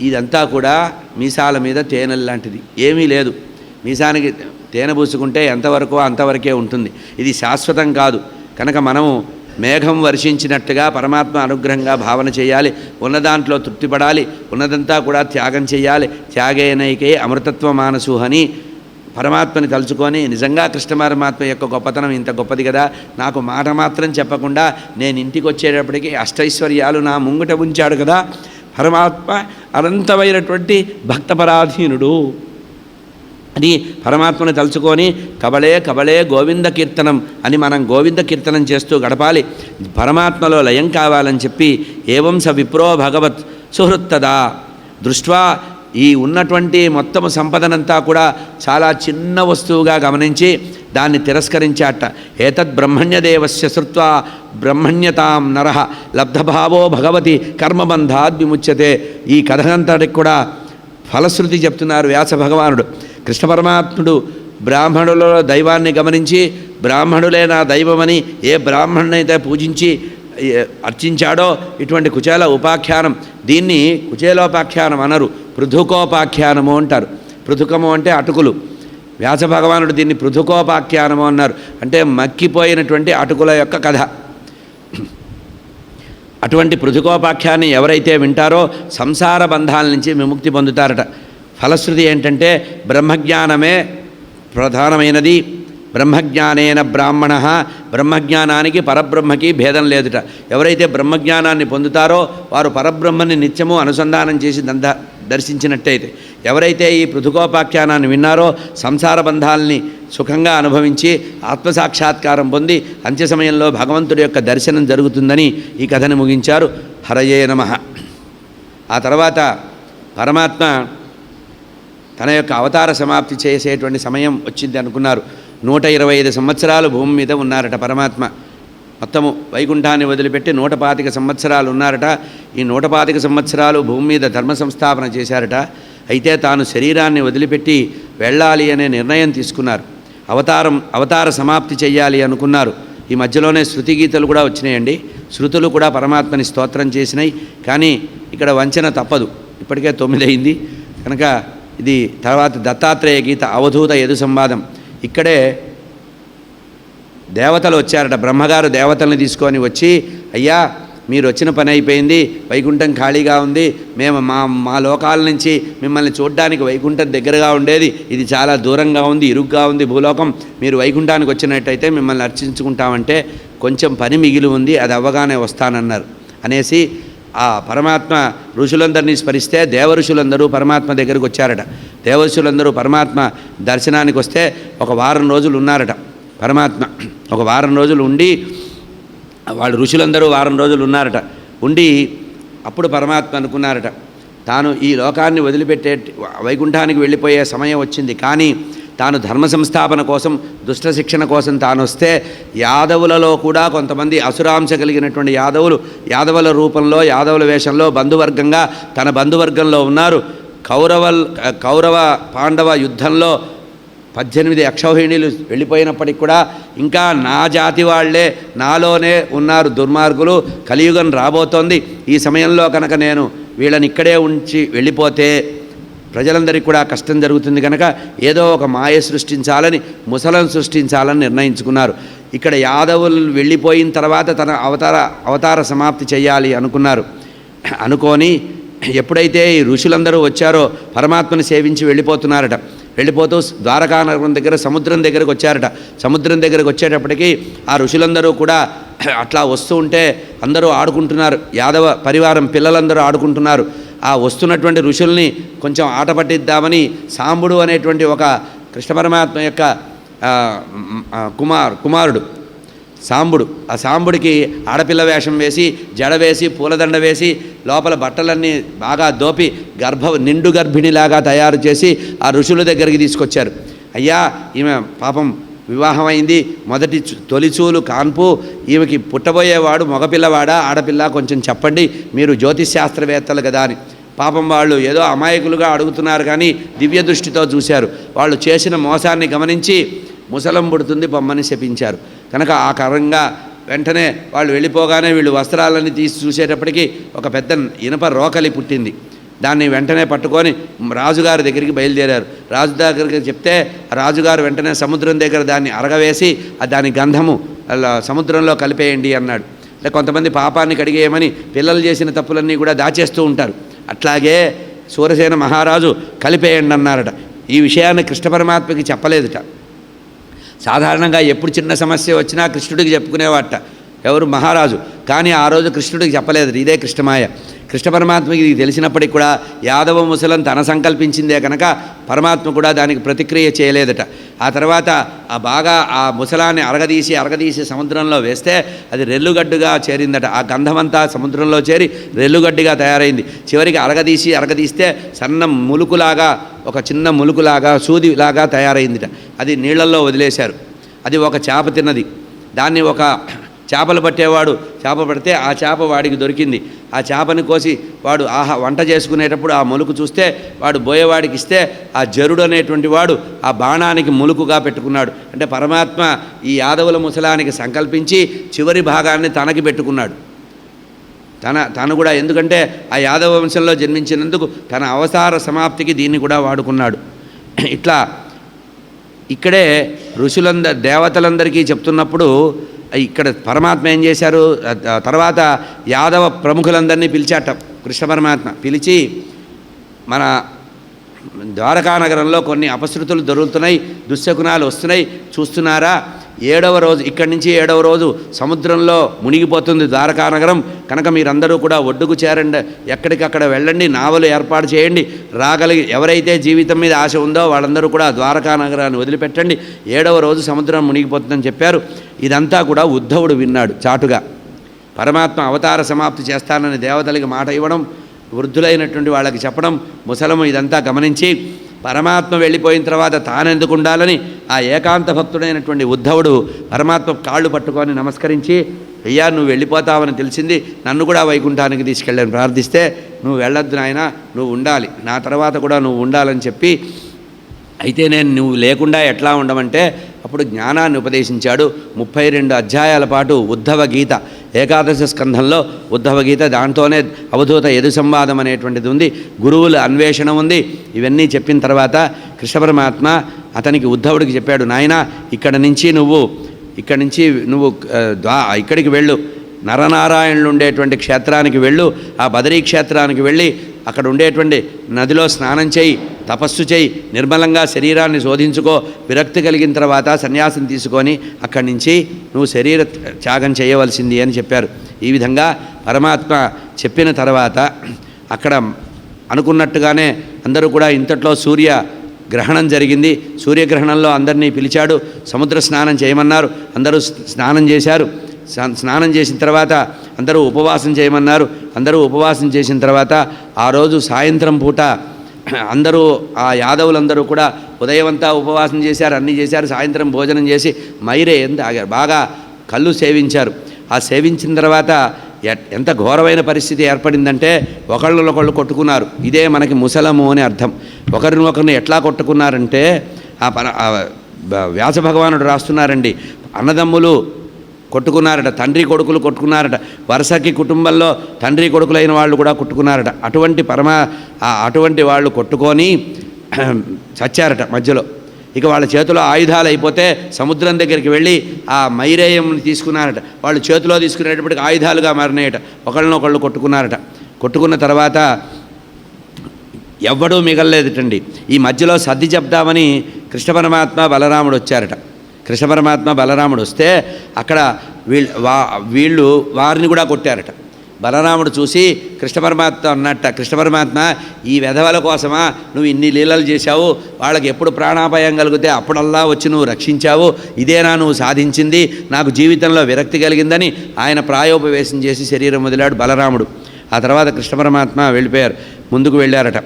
ఇదంతా కూడా మీసాల మీద తేనెల లాంటిది, ఏమీ లేదు. మీసానికి తేనె పూసుకుంటే ఎంతవరకు అంతవరకే ఉంటుంది, ఇది శాశ్వతం కాదు. కనుక మనము మేఘం వర్షించినట్టుగా పరమాత్మ అనుగ్రహంగా భావన చేయాలి, ఉన్న దాంట్లో తృప్తిపడాలి, ఉన్నదంతా కూడా త్యాగం చేయాలి. త్యాగేనైకే అమృతత్వ మానసు అని పరమాత్మని తలుచుకొని, నిజంగా కృష్ణ పరమాత్మ యొక్క గొప్పతనం ఇంత గొప్పది కదా, నాకు మాట మాత్రం చెప్పకుండా నేను ఇంటికి వచ్చేటప్పటికి అష్టైశ్వర్యాలు నా ముంగుట ఉంచాడు కదా, పరమాత్మ అనంతమైనటువంటి భక్తపరాధీనుడు అని పరమాత్మని తలుచుకొని కబళే కబళే గోవింద కీర్తనం అని మనం గోవింద కీర్తనం చేస్తూ గడపాలి. పరమాత్మలో లయం కావాలని చెప్పి ఏవం స విప్రో భగవత్ సుహృత్తదా దృష్ట్వా ఈ ఉన్నటువంటి మొత్తం సంపదనంతా కూడా చాలా చిన్న వస్తువుగా గమనించి దాన్ని తిరస్కరించాట. ఏతద్ బ్రహ్మణ్యదేవస్య శ్రుత్వా బ్రహ్మణ్యతాం నరః లబ్ధభావో భగవతి కర్మబంధాద్ విముచ్యతే. ఈ కథనంతటికి కూడా ఫలశ్రుతి చెప్తున్నారు వ్యాస భగవానుడు. కృష్ణ పరమాత్ముడు బ్రాహ్మణులలో దైవాన్ని గమనించి, బ్రాహ్మణులే నా దైవమని ఏ బ్రాహ్మణునైతే పూజించి అర్చించాడో ఇటువంటి కుచేల ఉపాఖ్యానం, దీన్ని కుచేలోపాఖ్యానం అనరు, పృథుకోపాఖ్యానము అంటారు. పృథుకము అంటే అటుకులు. వ్యాస భగవానుడు దీన్ని పృథుకోపాఖ్యానము అన్నారు. అంటే మక్కిపోయినటువంటి అటుకుల యొక్క కథ. అటువంటి పృథుకోపాఖ్యాన్ని ఎవరైతే వింటారో సంసార బంధాల నుంచి విముక్తి పొందుతారట. ఫలశ్రుతి ఏంటంటే బ్రహ్మజ్ఞానమే ప్రధానమైనది. బ్రహ్మజ్ఞానేన బ్రాహ్మణ, బ్రహ్మజ్ఞానానికి పరబ్రహ్మకి భేదం లేదుట. ఎవరైతే బ్రహ్మజ్ఞానాన్ని పొందుతారో వారు పరబ్రహ్మని నిత్యము అనుసంధానం చేసి దర్శించినట్టయితే, ఎవరైతే ఈ పృథుకోపాఖ్యానాన్ని విన్నారో సంసార బంధాలని సుఖంగా అనుభవించి ఆత్మసాక్షాత్కారం పొంది అంత్య సమయంలో భగవంతుడి యొక్క దర్శనం జరుగుతుందని ఈ కథను ముగించారు. హరయే నమః. ఆ తర్వాత పరమాత్మ తన యొక్క అవతార సమాప్తి చేసేటువంటి సమయం వచ్చింది అనుకున్నారు. 125 సంవత్సరాలు భూమి మీద ఉన్నారట పరమాత్మ. మొత్తము వైకుంఠాన్ని వదిలిపెట్టి 125 సంవత్సరాలు ఉన్నారట. ఈ 125 సంవత్సరాలు భూమి మీద ధర్మ సంస్థాపన చేశారట. అయితే తాను శరీరాన్ని వదిలిపెట్టి వెళ్ళాలి అనే నిర్ణయం తీసుకున్నారు. అవతార సమాప్తి చెయ్యాలి అనుకున్నారు. ఈ మధ్యలోనే శృతి గీతలు కూడా వచ్చినాయండి. శృతులు కూడా పరమాత్మని స్తోత్రం చేసినాయి. కానీ ఇక్కడ వంచన తప్పదు. ఇప్పటికే 9 అయింది కనుక ఇది తర్వాత దత్తాత్రేయ గీత అవధూత యదు సంవాదం. ఇక్కడే దేవతలు వచ్చారట. బ్రహ్మగారు దేవతల్ని తీసుకొని వచ్చి, అయ్యా మీరు వచ్చిన పని అయిపోయింది, వైకుంఠం ఖాళీగా ఉంది, మేము మా లోకాల నుంచి మిమ్మల్ని చూడడానికి వైకుంఠం దగ్గరగా ఉండేది, ఇది చాలా దూరంగా ఉంది, ఇరుగ్గా ఉంది భూలోకం, మీరు వైకుంఠానికి వచ్చినట్టయితే మిమ్మల్ని అర్చించుకుంటామంటే కొంచెం పని మిగిలి ఉంది, అది అవ్వగానే వస్తానన్నారు. అనేసి ఆ పరమాత్మ ఋషులందరినీ స్మరిస్తే దేవఋషులందరూ పరమాత్మ దగ్గరికి వచ్చారట. దేవఋషులందరూ పరమాత్మ దర్శనానికి వస్తే ఒక వారం రోజులు ఉన్నారట. పరమాత్మ ఒక వారం రోజులు ఉండి, వాళ్ళు ఋషులందరూ వారం రోజులు ఉన్నారట. ఉండి అప్పుడు పరమాత్మ అనుకున్నారట, తాను ఈ లోకాన్ని వదిలిపెట్టే వైకుంఠానికి వెళ్ళిపోయే సమయం వచ్చింది. కానీ తాను ధర్మ సంస్థాపన కోసం, దుష్ట శిక్షణ కోసం తాను వస్తే యాదవులలో కూడా కొంతమంది అసురాంశ కలిగినటువంటి యాదవుల రూపంలో, యాదవుల వేషంలో బంధువర్గంగా తన బంధువర్గంలో ఉన్నారు. కౌరవ పాండవ యుద్ధంలో 18 అక్షౌహిణీలు వెళ్ళిపోయినప్పటికి కూడా ఇంకా నా జాతి వాళ్లే నాలోనే ఉన్నారు దుర్మార్గులు, కలియుగం రాబోతోంది, ఈ సమయంలో కనుక నేను వీళ్ళని ఇక్కడే ఉంచి వెళ్ళిపోతే ప్రజలందరికీ కూడా కష్టం జరుగుతుంది కనుక ఏదో ఒక మాయ సృష్టించాలని, ముసలను సృష్టించాలని నిర్ణయించుకున్నారు. ఇక్కడ యాదవులు వెళ్ళిపోయిన తర్వాత తన అవతార సమాప్తి చేయాలి అనుకున్నారు. అనుకొని ఎప్పుడైతే ఈ ఋషులందరూ వచ్చారో పరమాత్మని సేవించి వెళ్ళిపోతున్నారట. వెళ్ళిపోతూ ద్వారకానగరం దగ్గర సముద్రం దగ్గరకు వచ్చారట. సముద్రం దగ్గరకు వచ్చేటప్పటికి ఆ ఋషులందరూ కూడా అట్లా వస్తూ ఉంటే అందరూ ఆడుకుంటున్నారు. యాదవ పరివారం పిల్లలందరూ ఆడుకుంటున్నారు. ఆ వస్తున్నటువంటి ఋషుల్ని కొంచెం ఆట పట్టిద్దామని సాంబుడు అనేటువంటి ఒక కృష్ణ పరమాత్మ యొక్క కుమారుడు సాంబుడు, ఆ సాంబుడికి ఆడపిల్ల వేషం వేసి, జడ వేసి, పూలదండ వేసి, లోపల బట్టలన్నీ బాగా దోపి నిండు గర్భిణిలాగా తయారు చేసి ఆ ఋషుల దగ్గరికి తీసుకొచ్చారు. అయ్యా ఈమె పాపం వివాహమైంది, తొలిచూలు కాన్పు, ఈమెకి పుట్టబోయేవాడు మగపిల్లవాడా ఆడపిల్ల కొంచెం చెప్పండి, మీరు జ్యోతిశాస్త్రవేత్తలు కదా అని. పాపం వాళ్ళు ఏదో అమాయకులుగా అడుగుతున్నారు కానీ దివ్య దృష్టితో చూశారు. వాళ్ళు చేసిన మోసాన్ని గమనించి ముసలం పుడుతుంది పొమ్మని శపించారు. కనుక ఆ కారణంగా వెంటనే వాళ్ళు వెళ్ళిపోగానే వీళ్ళు వస్త్రాలన్నీ తీసి చూసేటప్పటికి ఒక పెద్ద ఇనప రోకలి పుట్టింది. దాన్ని వెంటనే పట్టుకొని రాజుగారి దగ్గరికి బయలుదేరారు. రాజు దగ్గరికి చెప్తే రాజుగారు వెంటనే సముద్రం దగ్గర దాన్ని అరగవేసి దాని గంధము అలా సముద్రంలో కలిపేయండి అన్నాడు. అంటే కొంతమంది పాపాన్ని కడిగేయమని పిల్లలు చేసిన తప్పులన్నీ కూడా దాచేస్తూ ఉంటారు. అట్లాగే సూరసేన మహారాజు కలిపేయండి అన్నారట. ఈ విషయాన్ని కృష్ణ పరమాత్మకి చెప్పలేదుట. సాధారణంగా ఎప్పుడు చిన్న సమస్య వచ్చినా కృష్ణుడికి చెప్పుకునేవాట ఎవరు మహారాజు. కానీ ఆ రోజు కృష్ణుడికి చెప్పలేదు. ఇదే కృష్ణమాయ. కృష్ణ పరమాత్మకి ఇది తెలిసినప్పటికీ కూడా యాదవ ముసలం తన సంకల్పించిందే కనుక పరమాత్మ కూడా దానికి ప్రతిక్రియ చేయలేదట. ఆ తర్వాత ఆ ముసలాన్ని అరగదీసి సముద్రంలో వేస్తే అది రెల్లుగడ్డుగా చేరిందట. ఆ గంధమంతా సముద్రంలో చేరి రెల్లుగడ్డిగా తయారైంది. చివరికి అరగదీస్తే సన్న ములుకులాగా, ఒక చిన్న ములుకులాగా, సూదిలాగా తయారైందిట. అది నీళ్లలో వదిలేశారు. అది ఒక చేప తిన్నది. దాన్ని ఒక చేపలు పట్టేవాడు చేప పడితే ఆ చేప వాడికి దొరికింది. ఆ చేపని కోసి వాడు వంట చేసుకునేటప్పుడు ఆ మొలుకు చూస్తే వాడు బోయేవాడికి ఇస్తే ఆ జరుడు అనేటువంటి వాడు ఆ బాణానికి ములుకుగా పెట్టుకున్నాడు. అంటే పరమాత్మ ఈ యాదవుల ముసలానికి సంకల్పించి చివరి భాగాన్ని తనకి పెట్టుకున్నాడు. తను కూడా, ఎందుకంటే ఆ యాదవ వంశంలో జన్మించినందుకు తన అవతార సమాప్తికి దీన్ని కూడా వాడుకున్నాడు. ఇట్లా ఇక్కడే దేవతలందరికీ చెప్తున్నప్పుడు ఇక్కడ పరమాత్మ ఏం చేశారు, తర్వాత యాదవ ప్రముఖులందరినీ పిలిచాట కృష్ణ పరమాత్మ. పిలిచి మన ద్వారకా నగరంలో కొన్ని అపశృతులు దొరుకుతున్నాయి, దుశ్శకునాలు వస్తున్నాయి, చూస్తున్నారా? 7వ రోజు, ఇక్కడి నుంచి 7వ రోజు సముద్రంలో మునిగిపోతుంది ద్వారకా నగరం కనుక మీరందరూ కూడా ఒడ్డుకు చేరండి, ఎక్కడికక్కడ వెళ్ళండి, నావలు ఏర్పాటు చేయండి, ఎవరైతే జీవితం మీద ఆశ ఉందో వాళ్ళందరూ కూడా ద్వారకా నగరాన్ని వదిలిపెట్టండి, 7వ రోజు సముద్రం మునిగిపోతుందని చెప్పారు. ఇదంతా కూడా ఉద్ధవుడు విన్నాడు చాటుగా. పరమాత్మ అవతార సమాప్తి చేస్తానని దేవతలకి మాట ఇవ్వడం, వృద్ధులైనటువంటి వాళ్ళకి చెప్పడం, ముసలము ఇదంతా గమనించి పరమాత్మ వెళ్ళిపోయిన తర్వాత తానెందుకు ఉండాలని ఆ ఏకాంత భక్తుడైనటువంటి ఉద్ధవుడు పరమాత్మ కాళ్ళు పట్టుకొని నమస్కరించి, అయ్యా నువ్వు వెళ్ళిపోతావని తెలిసింది, నన్ను కూడా వైకుంఠానికి తీసుకెళ్ళని ప్రార్థిస్తే, నువ్వు వెళ్ళొద్దు నాయన, నువ్వు ఉండాలి, నా తర్వాత కూడా నువ్వు ఉండాలని చెప్పి, అయితే నేను నువ్వు లేకుండా ఎట్లా ఉండమంటే అప్పుడు జ్ఞానాన్ని ఉపదేశించాడు. 32 అధ్యాయాల పాటు ఉద్ధవ గీత, ఏకాదశ స్కంధంలో ఉద్ధవ గీత, దాంతోనే అవధూత యదు సంవాదం అనేటువంటిది ఉంది, గురువుల అన్వేషణ ఉంది. ఇవన్నీ చెప్పిన తర్వాత కృష్ణ పరమాత్మ అతనికి ఉద్ధవుడికి చెప్పాడు, నాయన ఇక్కడి నుంచి నువ్వు ఇక్కడికి వెళ్ళు, నరనారాయణులు ఉండేటువంటి క్షేత్రానికి వెళ్ళు, ఆ బదరీ క్షేత్రానికి వెళ్ళి అక్కడ ఉండేటువంటి నదిలో స్నానం చేయి, తపస్సు చేయి, నిర్మలంగా శరీరాన్ని శోధించుకో, విరక్తి కలిగిన తర్వాత సన్యాసం తీసుకొని అక్కడి నుంచి నువ్వు శరీర త్యాగం చేయవలసింది అని చెప్పారు. ఈ విధంగా పరమాత్మ చెప్పిన తర్వాత అక్కడ అనుకున్నట్టుగానే అందరూ కూడా ఇంతట్లో సూర్యగ్రహణం జరిగింది. సూర్యగ్రహణంలో అందరినీ పిలిచాడు, సముద్ర స్నానం చేయమన్నారు, అందరూ స్నానం చేశారు. స్నానం చేసిన తర్వాత అందరూ ఉపవాసం చేయమన్నారు, అందరూ ఉపవాసం చేసిన తర్వాత ఆ రోజు సాయంత్రం పూట అందరూ ఆ యాదవులందరూ కూడా ఉదయమంతా ఉపవాసం చేశారు, అన్నీ చేశారు, సాయంత్రం భోజనం చేసి మైరే తాగారు, బాగా కళ్ళు సేవించారు. ఆ సేవించిన తర్వాత ఎంత ఘోరమైన పరిస్థితి ఏర్పడిందంటే ఒకళ్ళనొకళ్ళు కొట్టుకున్నారు. ఇదే మనకి ముసలము అని అర్థం. ఒకరినొకరిని ఎట్లా కొట్టుకున్నారంటే వ్యాస భగవానుడు రాస్తున్నారండి, అన్నదమ్ములు కొట్టుకున్నారట, తండ్రి కొడుకులు కొట్టుకున్నారట, వరుసకి కుటుంబంలో తండ్రి కొడుకులైన వాళ్ళు కూడా కొట్టుకున్నారట. అటువంటి వాళ్ళు కొట్టుకొని చచ్చారట మధ్యలో. ఇక వాళ్ళ చేతిలో ఆయుధాలు అయిపోతే సముద్రం దగ్గరికి వెళ్ళి ఆ మైరేయంని తీసుకున్నారట. వాళ్ళు చేతిలో తీసుకునేటప్పటికి ఆయుధాలుగా మారినాయట. ఒకళ్ళనొకళ్ళు కొట్టుకున్నారట. కొట్టుకున్న తర్వాత ఎవ్వడూ మిగలలేదటండి. ఈ మధ్యలో సర్ది చెప్దామని కృష్ణ పరమాత్మ బలరాముడు వచ్చారట. కృష్ణ పరమాత్మ బలరాముడు వస్తే అక్కడ వీళ్ళు వారిని కూడా కొట్టారట. బలరాముడు చూసి కృష్ణ పరమాత్మ అన్నట్ట, కృష్ణ పరమాత్మ ఈ వెధవల కోసమా నువ్వు ఇన్ని లీలలు చేశావు, వాళ్ళకి ఎప్పుడు ప్రాణాపాయం కలిగితే అప్పుడల్లా వచ్చి నువ్వు రక్షించావు, ఇదేనా నువ్వు సాధించింది, నాకు జీవితంలో విరక్తి కలిగిందని ఆయన ప్రాయోపవేశం చేసి శరీరం వదిలాడు బలరాముడు. ఆ తర్వాత కృష్ణ పరమాత్మ వెళ్ళిపోయారు, ముందుకు వెళ్ళారట.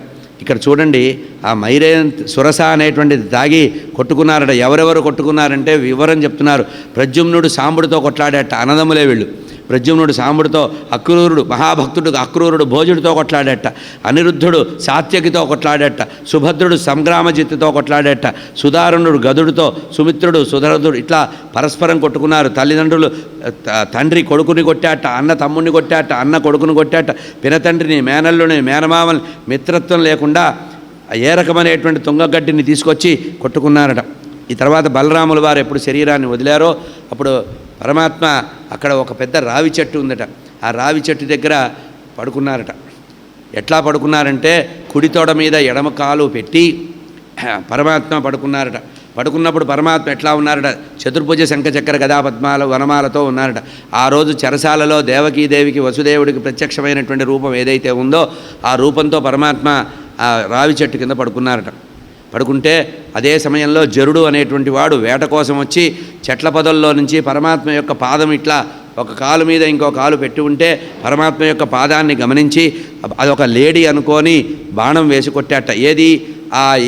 ఇక్కడ చూడండి, ఆ మైరేన్ సురస అనేటువంటిది తాగి కొట్టుకున్నారట. ఎవరెవరు కొట్టుకున్నారంటే వివరం చెప్తున్నారు. ప్రద్యుమ్నుడు సాంబుడితో కొట్లాడట, అన్నదమ్ములే వీళ్ళు. ప్రద్యుమ్నుడు సాంబుడితో, అక్రూరుడు మహాభక్తుడు అక్రూరుడు భోజుడితో కొట్లాడట, అనిరుద్ధుడు సాత్యకితో కొట్లాడట, సుభద్రుడు సంగ్రామజిత్తుతో కొట్లాడట, సుధారుణుడు గదుడితో, సుమిత్రుడు సుధరదుడు ఇట్లా పరస్పరం కొట్టుకున్నారు. తల్లిదండ్రులు, తండ్రి కొడుకుని కొట్టాట, అన్న తమ్ముడిని కొట్టాట, అన్న కొడుకుని కొట్టాట, పినతండ్రిని, మేనల్లుని, మేనమామని మిత్రత్వం లేకుండా ఏ రకమైనటువంటి తుంగగడ్డిని తీసుకొచ్చి కొట్టుకున్నారట. ఈ తర్వాత బలరాముల వారు ఎప్పుడు శరీరాన్ని వదిలారో అప్పుడు పరమాత్మ అక్కడ ఒక పెద్ద రావి చెట్టు ఉందట. ఆ రావి చెట్టు దగ్గర పడుకున్నారట. ఎట్లా పడుకున్నారంటే కుడి తోడ మీద ఎడమ కాలు పెట్టి పరమాత్మ పడుకున్నారట. పడుకున్నప్పుడు పరమాత్మ ఎట్లా ఉన్నారట, చతుర్భుజ శంఖచక్ర గదా పద్మాల వనమాలతో ఉన్నారట. ఆ రోజు చెరసాలలో దేవకీదేవికి వసుదేవుడికి ప్రత్యక్షమైనటువంటి రూపం ఏదైతే ఉందో ఆ రూపంతో పరమాత్మ ఆ రావి చెట్టు కింద పడుకున్నారట. పడుకుంటే అదే సమయంలో జరుడు అనేటువంటి వాడు వేట కోసం వచ్చి చెట్ల పొదల్లో నుంచి పరమాత్మ యొక్క పాదం ఇట్లా ఒక కాలు మీద ఇంకో కాలు పెట్టి ఉంటే పరమాత్మ యొక్క పాదాన్ని గమనించి అదొక లేడీ అనుకొని బాణం వేసి కొట్టాట.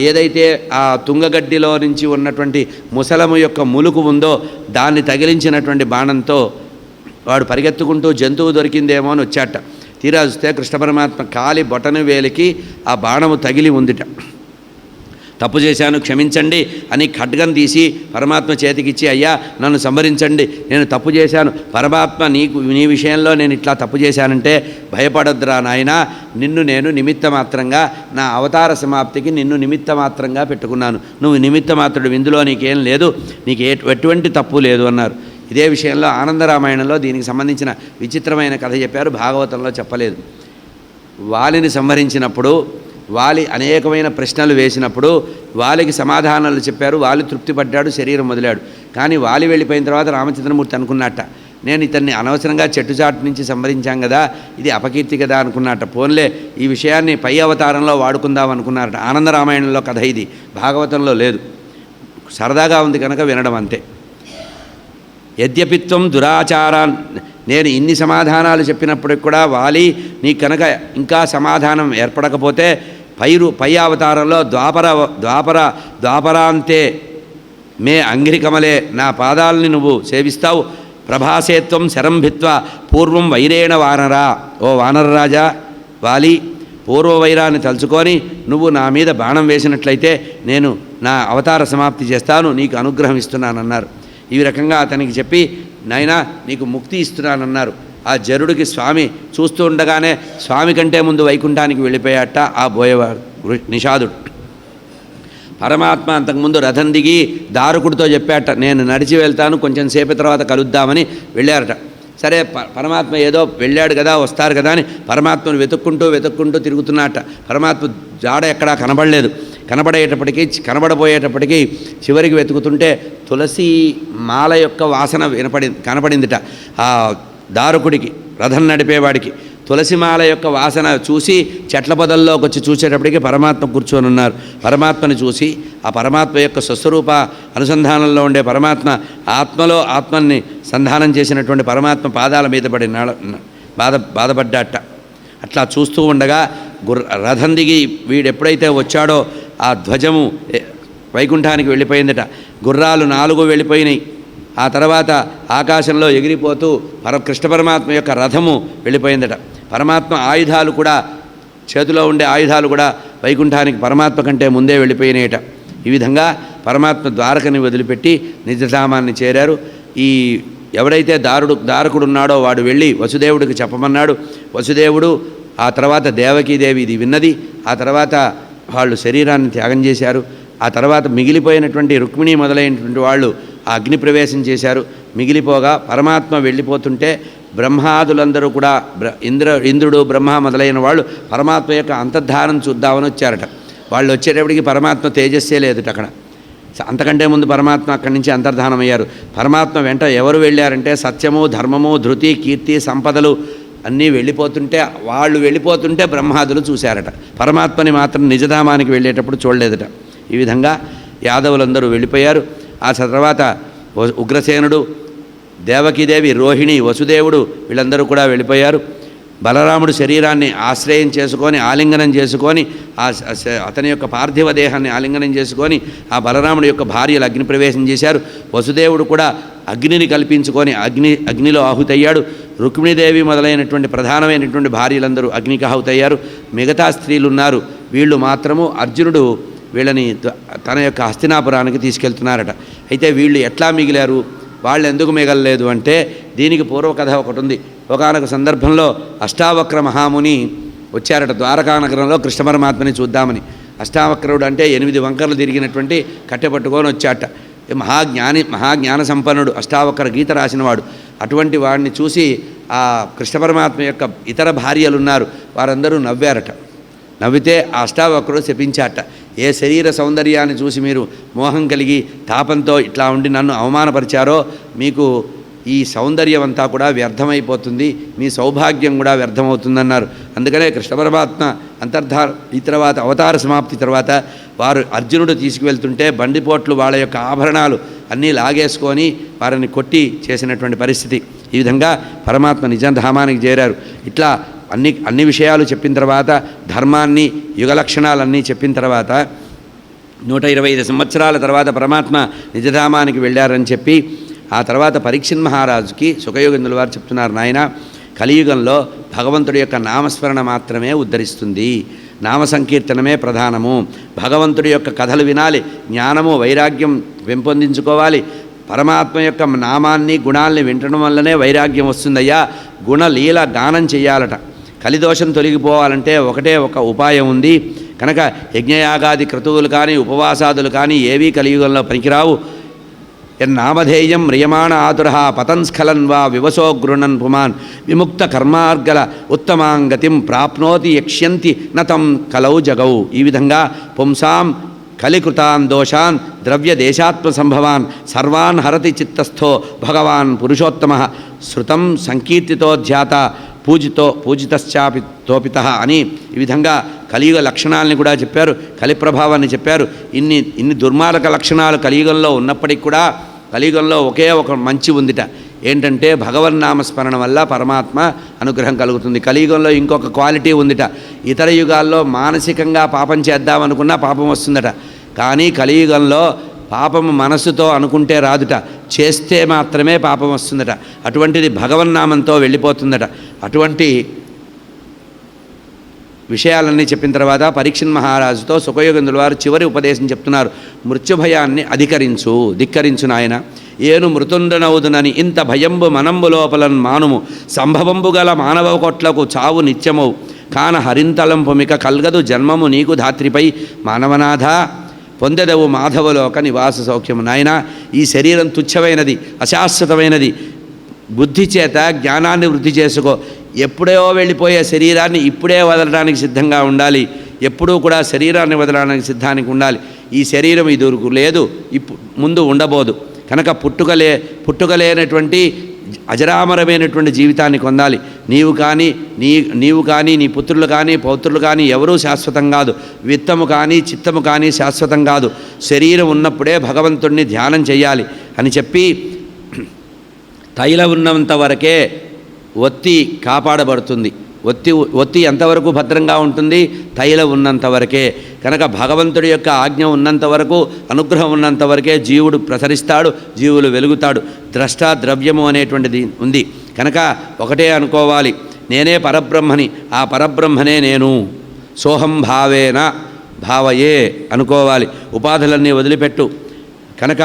ఏదైతే ఆ తుంగగడ్డిలో నుంచి ఉన్నటువంటి ముసలము యొక్క ములుకు ఉందో దాన్ని తగిలించినటువంటి బాణంతో వాడు పరిగెత్తుకుంటూ జంతువు దొరికిందేమో అని వచ్చాట. తీరా చూస్తే కృష్ణ పరమాత్మ కాలి బొటన వేలికి ఆ బాణము తగిలి ఉందిట. తప్పు చేశాను క్షమించండి అని ఖడ్గం తీసి పరమాత్మ చేతికిచ్చి, అయ్యా నన్ను సంహరించండి, నేను తప్పు చేశాను, పరమాత్మ నీ విషయంలో నేను ఇట్లా తప్పు చేశానంటే భయపడద్దురా నాయనా, నిన్ను నేను నిమిత్త మాత్రంగా నా అవతార సమాప్తికి నిన్ను నిమిత్త మాత్రంగా పెట్టుకున్నాను, నువ్వు నిమిత్త మాత్రుడు, ఇందులో నీకేం లేదు, నీకు ఎటువంటి తప్పు లేదు అన్నారు. ఇదే విషయంలో ఆనందరామాయణంలో దీనికి సంబంధించిన విచిత్రమైన కథ చెప్పారు, భాగవతంలో చెప్పలేదు. వాలిని సంహరించినప్పుడు వాలి అనేకమైన ప్రశ్నలు వేసినప్పుడు వాలికి సమాధానాలు చెప్పారు. వాలి తృప్తిపడ్డాడు, శరీరం వదిలాడు. కానీ వాలి వెళ్ళిపోయిన తర్వాత రామచంద్రమూర్తి అనుకున్నట్ట, నేను ఇతన్ని అనవసరంగా చెట్టుచాటు నుంచి సంహరించాం కదా, ఇది అపకీర్తి కదా అనుకున్నట్ట. పోన్లే ఈ విషయాన్ని పై అవతారంలో వాడుకుందాం అనుకున్నారట. ఆనందరామాయణంలో కథ ఇది, భాగవతంలో లేదు. సరదాగా ఉంది కనుక వినడం అంతే. యద్యపిత్వం దురాచారాన్, నేను ఇన్ని సమాధానాలు చెప్పినప్పటికి కూడా వాలి నీ కనుక ఇంకా సమాధానం ఏర్పడకపోతే పై అవతారంలో ద్వాపరాంతే మే అంఘ్రికమలే, నా పాదాలని నువ్వు సేవిస్తావు. ప్రభాసేత్వం శరంభిత్వ పూర్వం వైరేణ వానరా, ఓ వానరరాజా వాలి, పూర్వవైరాన్ని తలుచుకొని నువ్వు నా మీద బాణం వేసినట్లయితే నేను నా అవతార సమాప్తి చేస్తాను, నీకు అనుగ్రహం ఇస్తున్నానన్నారు. ఈ రకంగా అతనికి చెప్పి, నాయనా నీకు ముక్తి ఇస్తున్నానన్నారు. ఆ జరుడికి స్వామి చూస్తూ ఉండగానే స్వామి కంటే ముందు వైకుంఠానికి వెళ్ళిపోయాట ఆ బోయేవాడు నిషాదుడు. పరమాత్మ అంతకుముందు రథం దిగి దారుకుడితో చెప్పాట, నేను నడిచి వెళ్తాను, కొంచెం సేపు తర్వాత కలుద్దామని వెళ్ళారట. సరే పరమాత్మ ఏదో వెళ్ళాడు కదా, వస్తారు కదా అని పరమాత్మను వెతుక్కుంటూ తిరుగుతున్నట్ట. పరమాత్మ జాడ ఎక్కడా కనబడబోయేటప్పటికీ చివరికి వెతుకుతుంటే తులసి మాల యొక్క వాసన కనపడిందిట. ఆ దారుకుడికి, రథం నడిపేవాడికి తులసిమాల యొక్క వాసన చూసి చెట్ల పొదల్లోకి వచ్చి చూసేటప్పటికి పరమాత్మ కూర్చొని ఉన్నారు. పరమాత్మని చూసి ఆ పరమాత్మ యొక్క స్వస్వరూప అనుసంధానంలో ఉండే పరమాత్మ ఆత్మలో ఆత్మని సంధానం చేసినటువంటి పరమాత్మ పాదాల మీద పడి బాధపడ్డాట. అట్లా చూస్తూ ఉండగా రథం దిగి వీడెప్పుడైతే వచ్చాడో ఆ ధ్వజము వైకుంఠానికి వెళ్ళిపోయిందట. గుర్రాలు 4 వెళ్ళిపోయినాయి. ఆ తర్వాత ఆకాశంలో ఎగిరిపోతూ కృష్ణ పరమాత్మ యొక్క రథము వెళ్ళిపోయిందట. పరమాత్మ ఆయుధాలు కూడా, చేతిలో ఉండే ఆయుధాలు కూడా వైకుంఠానికి పరమాత్మ కంటే ముందే వెళ్ళిపోయినాయట. ఈ విధంగా పరమాత్మ ద్వారకని వదిలిపెట్టి నిజధామాన్ని చేరారు. ఈ ఎవడైతే దారకుడు ఉన్నాడో వాడు వెళ్ళి వసుదేవుడికి చెప్పమన్నాడు. వసుదేవుడు ఆ తర్వాత దేవకీదేవి ఇది విన్నది. ఆ తర్వాత వాళ్ళు శరీరాన్ని త్యాగం చేశారు. ఆ తర్వాత మిగిలిపోయినటువంటి రుక్మిణి మొదలైనటువంటి వాళ్ళు ఆ అగ్ని ప్రవేశం చేశారు. మిగిలిపోగా పరమాత్మ వెళ్ళిపోతుంటే బ్రహ్మాదులందరూ కూడా ఇంద్రుడు బ్రహ్మ మొదలైన వాళ్ళు పరమాత్మ యొక్క అంతర్ధానం చూద్దామని వచ్చారట. వాళ్ళు వచ్చేటప్పటికి పరమాత్మ తేజస్సే లేదుట అక్కడ. అంతకంటే ముందు పరమాత్మ అక్కడి నుంచి అంతర్ధానం అయ్యారు. పరమాత్మ వెంట ఎవరు వెళ్ళారంటే సత్యము, ధర్మము, ధృతి, కీర్తి, సంపదలు అన్నీ వెళ్ళిపోతుంటే బ్రహ్మాదులు చూశారట. పరమాత్మని మాత్రం నిజధామానికి వెళ్ళేటప్పుడు చూడలేదట. ఈ విధంగా యాదవులందరూ వెళ్ళిపోయారు. ఆ తర్వాత ఉగ్రసేనుడు, దేవకీదేవి, రోహిణి, వసుదేవుడు వీళ్ళందరూ కూడా వెళ్ళిపోయారు. బలరాముడు శరీరాన్ని ఆశ్రయం చేసుకొని ఆలింగనం చేసుకొని అతని యొక్క పార్థివ దేహాన్ని ఆలింగనం చేసుకొని ఆ బలరాముడి యొక్క భార్యలు అగ్ని ప్రవేశం చేశారు. వసుదేవుడు కూడా అగ్నిని కల్పించుకొని అగ్నిలో ఆహుతయ్యాడు. రుక్మిణీదేవి మొదలైనటువంటి ప్రధానమైనటువంటి భార్యలందరూ అగ్నికి ఆహుతయ్యారు. మిగతా స్త్రీలు ఉన్నారు. వీళ్ళు మాత్రము అర్జునుడు వీళ్ళని తన యొక్క హస్తినాపురానికి తీసుకెళ్తున్నారట. అయితే వీళ్ళు ఎట్లా మిగిలారు, వాళ్ళు ఎందుకు మిగలలేదు అంటే దీనికి పూర్వకథ ఒకటి ఉంది. ఒకానొక సందర్భంలో అష్టావక్ర మహాముని వచ్చారట ద్వారకానగరంలో కృష్ణ పరమాత్మని చూద్దామని. అష్టావక్రుడు అంటే 8 వంకర్లు తిరిగినటువంటి కట్టె పట్టుకొని వచ్చాట. మహాజ్ఞాన సంపన్నుడు, అష్టావకర గీత రాసినవాడు. అటువంటి వాడిని చూసి ఆ కృష్ణ పరమాత్మ యొక్క ఇతర భార్యలు ఉన్నారు, వారందరూ నవ్వారట. నవ్వితే ఆ అష్టావకరుడు శపించాట, ఏ శరీర సౌందర్యాన్ని చూసి మీరు మోహం కలిగి తాపంతో ఇట్లా ఉండి నన్ను అవమానపరిచారో మీకు ఈ సౌందర్యం అంతా కూడా వ్యర్థమైపోతుంది, మీ సౌభాగ్యం కూడా వ్యర్థమవుతుందన్నారు. అందుకనే కృష్ణ పరమాత్మ ఈ తర్వాత అవతార సమాప్తి తర్వాత వారు అర్జునుడు తీసుకువెళ్తుంటే బండిపోట్లు వాళ్ళ యొక్క ఆభరణాలు అన్నీ లాగేసుకొని వారిని కొట్టి చేసినటువంటి పరిస్థితి. ఈ విధంగా పరమాత్మ నిజధామానికి చేరారు. ఇట్లా అన్ని విషయాలు చెప్పిన తర్వాత, ధర్మాన్ని యుగ లక్షణాలన్నీ చెప్పిన తర్వాత 125 సంవత్సరాల తర్వాత పరమాత్మ నిజధామానికి వెళ్ళారని చెప్పి ఆ తర్వాత పరీక్షిత్ మహారాజుకి సుఖయోగేంద్రుల వారు చెప్తున్నారు, నాయన కలియుగంలో భగవంతుడి యొక్క నామస్మరణ మాత్రమే ఉద్ధరిస్తుంది, నామ సంకీర్తనమే ప్రధానము, భగవంతుడి యొక్క కథలు వినాలి, జ్ఞానము వైరాగ్యం పెంపొందించుకోవాలి, పరమాత్మ యొక్క నామాన్ని గుణాల్ని వింటడం వల్లనే వైరాగ్యం వస్తుందయ్యా, గుణలీల గానం చెయ్యాలట. కలిదోషం తొలగిపోవాలంటే ఒకటే ఒక ఉపాయం ఉంది కనుక యజ్ఞయాగాది క్రతువులు కానీ ఉపవాసాదులు కానీ ఏవీ కలియుగంలో పనికిరావు. నామధేయం మ్రియమాణ ఆతుర పతన్స్ఖలన్ వా వివసో గృణన్ పుమాన్ విముక్త కర్మార్గల ఉత్తమాంగతిం ప్రాప్నోతి యక్ష్యంతి నతం కలౌ జగౌ. ఈ విధంగా పుంసాం కలికృతాన్ దోషాన్ ద్రవ్య దేశాత్మ సంభవాన్ సర్వాన్ హరతి చిత్తస్థో భగవాన్ పురుషోత్తమ శృతం సంకీర్తితోధ్యాత పూజితశ్చాపి తోపిత అని ఈ విధంగా కలియుగ లక్షణాలని కూడా చెప్పారు, కలి ప్రభావాన్ని చెప్పారు. ఇన్ని దుర్మార్గ లక్షణాలు కలియుగంలో ఉన్నప్పటికీ కూడా కలియుగంలో ఒకే ఒక మంచి ఉందిట, ఏంటంటే భగవన్నామస్మరణ వల్ల పరమాత్మ అనుగ్రహం కలుగుతుంది. కలియుగంలో ఇంకొక క్వాలిటీ ఉందిట, ఇతర యుగాల్లో మానసికంగా పాపం చేద్దామనుకున్నా పాపం వస్తుందట, కానీ కలియుగంలో పాపము మనస్సుతో అనుకుంటే రాదుట, చేస్తే మాత్రమే పాపం వస్తుందట. అటువంటిది భగవన్నామంతో వెళ్ళిపోతుందట. అటువంటి విషయాలన్నీ చెప్పిన తర్వాత పరీక్షిత్ మహారాజుతో సుఖయోగేంద్రుల వారు చివరి ఉపదేశం చెప్తున్నారు, మృత్యుభయాన్ని ధిక్కరించు నాయన, ఏను మృతుండనవుదునని ఇంత భయంబు మనంబు లోపలన్ మానుము, సంభవంబు గల మానవ కొట్లకు చావు నిత్యమవు, కాన హరింతలంపుమిక కల్గదు జన్మము నీకు ధాత్రిపై మానవనాథ, పొందెదవు మాధవలోక నివాస సౌఖ్యము. నాయన ఈ శరీరం తుచ్చమైనది, అశాశ్వతమైనది, బుద్ధి చేత జ్ఞానాన్ని వృద్ధి చేసుకో. ఎప్పుడో వెళ్ళిపోయే శరీరాన్ని ఇప్పుడే వదలడానికి సిద్ధంగా ఉండాలి, ఎప్పుడూ కూడా శరీరాన్ని వదలడానికి సిద్ధానికి ఉండాలి. ఈ శరీరం ఇదురుకు లేదు, ముందు ఉండబోదు కనుక పుట్టుకలేనటువంటి అజరామరమైనటువంటి జీవితాన్ని పొందాలి. నీవు కానీ నీ పుత్రులు కానీ పౌత్రులు కానీ ఎవరూ శాశ్వతం కాదు, విత్తము కానీ చిత్తము కానీ శాశ్వతం కాదు. శరీరం ఉన్నప్పుడే భగవంతుడిని ధ్యానం చేయాలి అని చెప్పి తైలం ఉన్నంత వరకే ఒత్తి కాపాడబడుతుంది. ఒత్తి ఎంతవరకు భద్రంగా ఉంటుంది? తైలం ఉన్నంత వరకే. కనుక భగవంతుడి యొక్క ఆజ్ఞ ఉన్నంత వరకు, అనుగ్రహం ఉన్నంత వరకే జీవుడు ప్రసరిస్తాడు, జీవులు వెలుగుతాడు. ద్రష్ట ద్రవ్యము అనేటువంటిది ఉంది కనుక ఒకటే అనుకోవాలి, నేనే పరబ్రహ్మని, ఆ పరబ్రహ్మనే నేను, సోహం భావేన భావయే అనుకోవాలి. ఉపాధులన్నీ వదిలిపెట్టు కనుక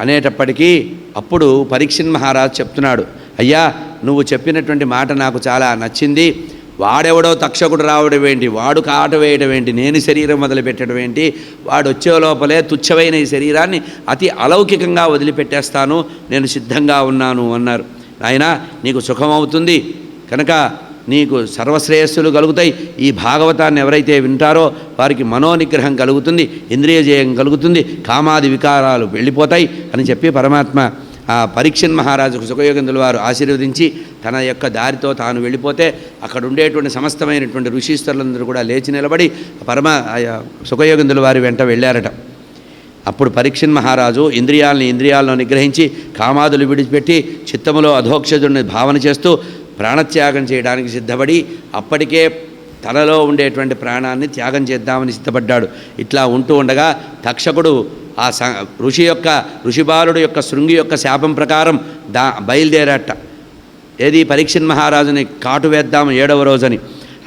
అనేటప్పటికీ అప్పుడు పరీక్షిత్ మహారాజు చెప్తున్నాడు, అయ్యా నువ్వు చెప్పినటువంటి మాట నాకు చాలా నచ్చింది. వాడెవడో తక్షకుడు రావడం ఏంటి, వాడు కాట వేయడం ఏంటి, నేను శరీరం వదిలిపెట్టడం ఏంటి, వాడు వచ్చే లోపలే తుచ్చమైన ఈ శరీరాన్ని అతి అలౌకికంగా వదిలిపెట్టేస్తాను, నేను సిద్ధంగా ఉన్నాను అన్నారు. ఆయన నీకు సుఖమవుతుంది కనుక నీకు సర్వశ్రేయస్సులు కలుగుతాయి. ఈ భాగవతాన్ని ఎవరైతే వింటారో వారికి మనోనిగ్రహం కలుగుతుంది, ఇంద్రియ జయం కలుగుతుంది, కామాది వికారాలు వెళ్ళిపోతాయి అని చెప్పి పరమాత్మ ఆ పరీక్షిత్ మహారాజుకు సుఖయోగేంద్రుల వారు ఆశీర్వదించి తన యొక్క దారితో తాను వెళ్ళిపోతే అక్కడ ఉండేటువంటి సమస్తమైనటువంటి ఋషీశ్వరులందరూ కూడా లేచి నిలబడి సుఖయోగేంద్రుల వారి వెంట వెళ్ళారట. అప్పుడు పరీక్షిత్ మహారాజు ఇంద్రియాలను నిగ్రహించి కామాదులు విడిచిపెట్టి చిత్తములో అధోక్షజుడిని భావన చేస్తూ ప్రాణత్యాగం చేయడానికి సిద్ధపడి అప్పటికే తనలో ఉండేటువంటి ప్రాణాన్ని త్యాగం చేద్దామని సిద్ధపడ్డాడు. ఇట్లా ఉంటూ ఉండగా తక్షకుడు ఆ ఋషిబాలుడు యొక్క శృంగి యొక్క శాపం ప్రకారం బయలుదేరాట. ఏది పరీక్షిత్ మహారాజుని కాటు వేద్దాం 7వ రోజని.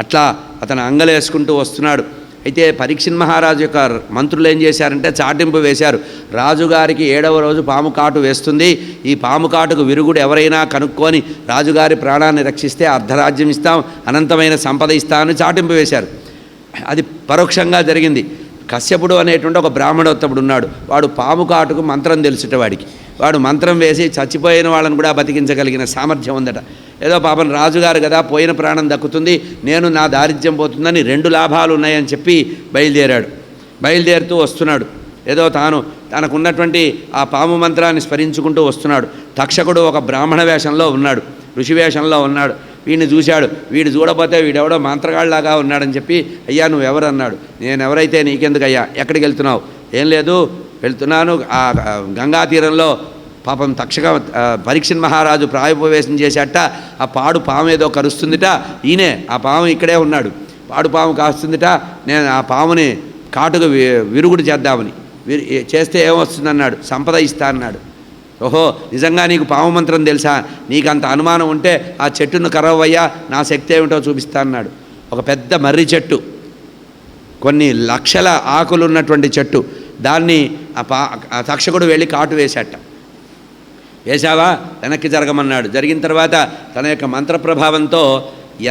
అట్లా అతను అంగలేసుకుంటూ వస్తున్నాడు. అయితే పరీక్షిత్ మహారాజు యొక్క మంత్రులు ఏం చేశారంటే చాటింపు వేశారు, రాజుగారికి 7వ రోజు పాము కాటు వేస్తుంది, ఈ పాము కాటుకు విరుగుడు ఎవరైనా కనుక్కొని రాజుగారి ప్రాణాన్ని రక్షిస్తే అర్ధరాజ్యం ఇస్తాం, అనంతమైన సంపద ఇస్తామని చాటింపు వేశారు. అది పరోక్షంగా జరిగింది. కశ్యపుడు అనేటువంటి ఒక బ్రాహ్మణోత్తముడు ఉన్నాడు. వాడు పాము కాటుకు మంత్రం తెలుసుట వాడికి. వాడు మంత్రం వేసి చచ్చిపోయిన వాళ్ళని కూడా బతికించగలిగిన సామర్థ్యం ఉందట. ఏదో పాపం రాజుగారు కదా, పోయిన ప్రాణం దక్కుతుంది, నేను నా దారిద్ర్యం పోతుందని 2 లాభాలు ఉన్నాయని చెప్పి బయలుదేరుతూ వస్తున్నాడు. ఏదో తనకున్నటువంటి ఆ పాము మంత్రాన్ని స్మరించుకుంటూ వస్తున్నాడు. తక్షకుడు ఒక బ్రాహ్మణ వేషంలో ఉన్నాడు, ఋషి వేషంలో ఉన్నాడు. వీడిని చూశాడు. వీడు చూడపోతే వీడెవడో మంత్రగాళ్ళలాగా ఉన్నాడని చెప్పి, అయ్యా నువ్వెవరు అన్నాడు. నేనెవరైతే నీకెందుకు అయ్యా, ఎక్కడికి వెళ్తున్నావు? ఏం లేదు, వెళ్తున్నాను ఆ గంగా తీరంలో పాపం పరీక్షిత్ మహారాజు ప్రాయోపవేశం చేశాట. ఆ పాడు పాము ఏదో కరుస్తుందిట, ఈయనే ఆ పాము ఇక్కడే ఉన్నాడు, పాడు పాము కాస్తుందిట. నేను ఆ పాముని కాటుకు విరుగుడు చేద్దామని, చేస్తే ఏమొస్తుందన్నాడు, సంపద ఇస్తా అన్నాడు. ఓహో, నిజంగా నీకు పాము మంత్రం తెలుసా? నీకు అంత అనుమానం ఉంటే ఆ చెట్టును కరవయ్యా, నా శక్తి ఏమిటో చూపిస్తా అన్నాడు. ఒక పెద్ద మర్రి చెట్టు, కొన్ని లక్షల ఆకులు ఉన్నటువంటి చెట్టు, దాన్ని ఆ తక్షకుడు వెళ్ళి కాటు వేశాట. వేశావా, వెనక్కి జరగమన్నాడు. జరిగిన తర్వాత తన యొక్క మంత్ర ప్రభావంతో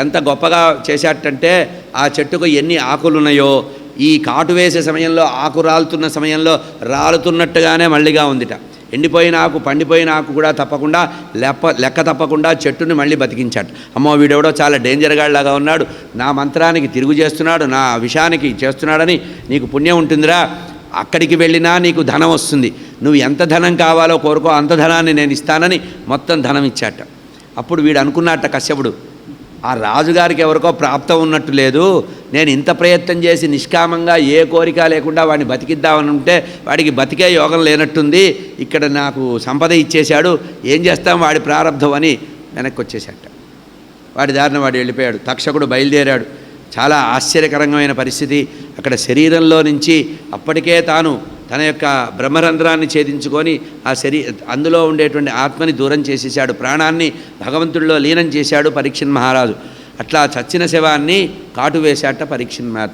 ఎంత గొప్పగా చేశాటంటే, ఆ చెట్టుకు ఎన్ని ఆకులున్నాయో ఈ కాటు వేసే సమయంలో, ఆకు రాలుతున్న సమయంలో రాలుతున్నట్టుగానే మళ్ళీగా ఉందిట. ఎండిపోయిన ఆకు, పండిపోయిన ఆకు కూడా తప్పకుండా లెక్క తప్పకుండా చెట్టుని మళ్ళీ బతికించాడు. అమ్మో, వీడెవడో చాలా డేంజర్గాళ్ళలాగా ఉన్నాడు, నా మంత్రానికి తిరుగు చేస్తున్నాడు, నా విషానికి చేస్తున్నాడని నీకు పుణ్యం ఉంటుందిరా, అక్కడికి వెళ్ళినా నీకు ధనం వస్తుంది, నువ్వు ఎంత ధనం కావాలో కోరుకో, అంత ధనాన్ని నేను ఇస్తానని మొత్తం ధనం ఇచ్చాట. అప్పుడు వీడు అనుకున్నట్ట కశ్యపుడు, ఆ రాజుగారికి ఎవరికో ప్రాప్తం ఉన్నట్టు లేదు, నేను ఇంత ప్రయత్నం చేసి నిష్కామంగా ఏ కోరిక లేకుండా వాడిని బతికిద్దామని ఉంటే వాడికి బతికే యోగం లేనట్టుంది, ఇక్కడ నాకు సంపద ఇచ్చేశాడు, ఏం చేస్తాం వాడి ప్రారంధం అని వెనక్కి వచ్చేసాట. వాడి దారిన వాడు వెళ్ళిపోయాడు. తక్షకుడు బయలుదేరాడు. చాలా ఆశ్చర్యకరమైన పరిస్థితి. అక్కడ శరీరంలో నుంచి అప్పటికే తన యొక్క బ్రహ్మరంధ్రాన్ని ఛేదించుకొని అందులో ఉండేటువంటి ఆత్మని దూరం చేసేసాడు, ప్రాణాన్ని భగవంతుడిలో లీనం చేశాడు పరీక్షిత్ మహారాజు. అట్లా చచ్చిన శవాన్ని కాటు వేశాట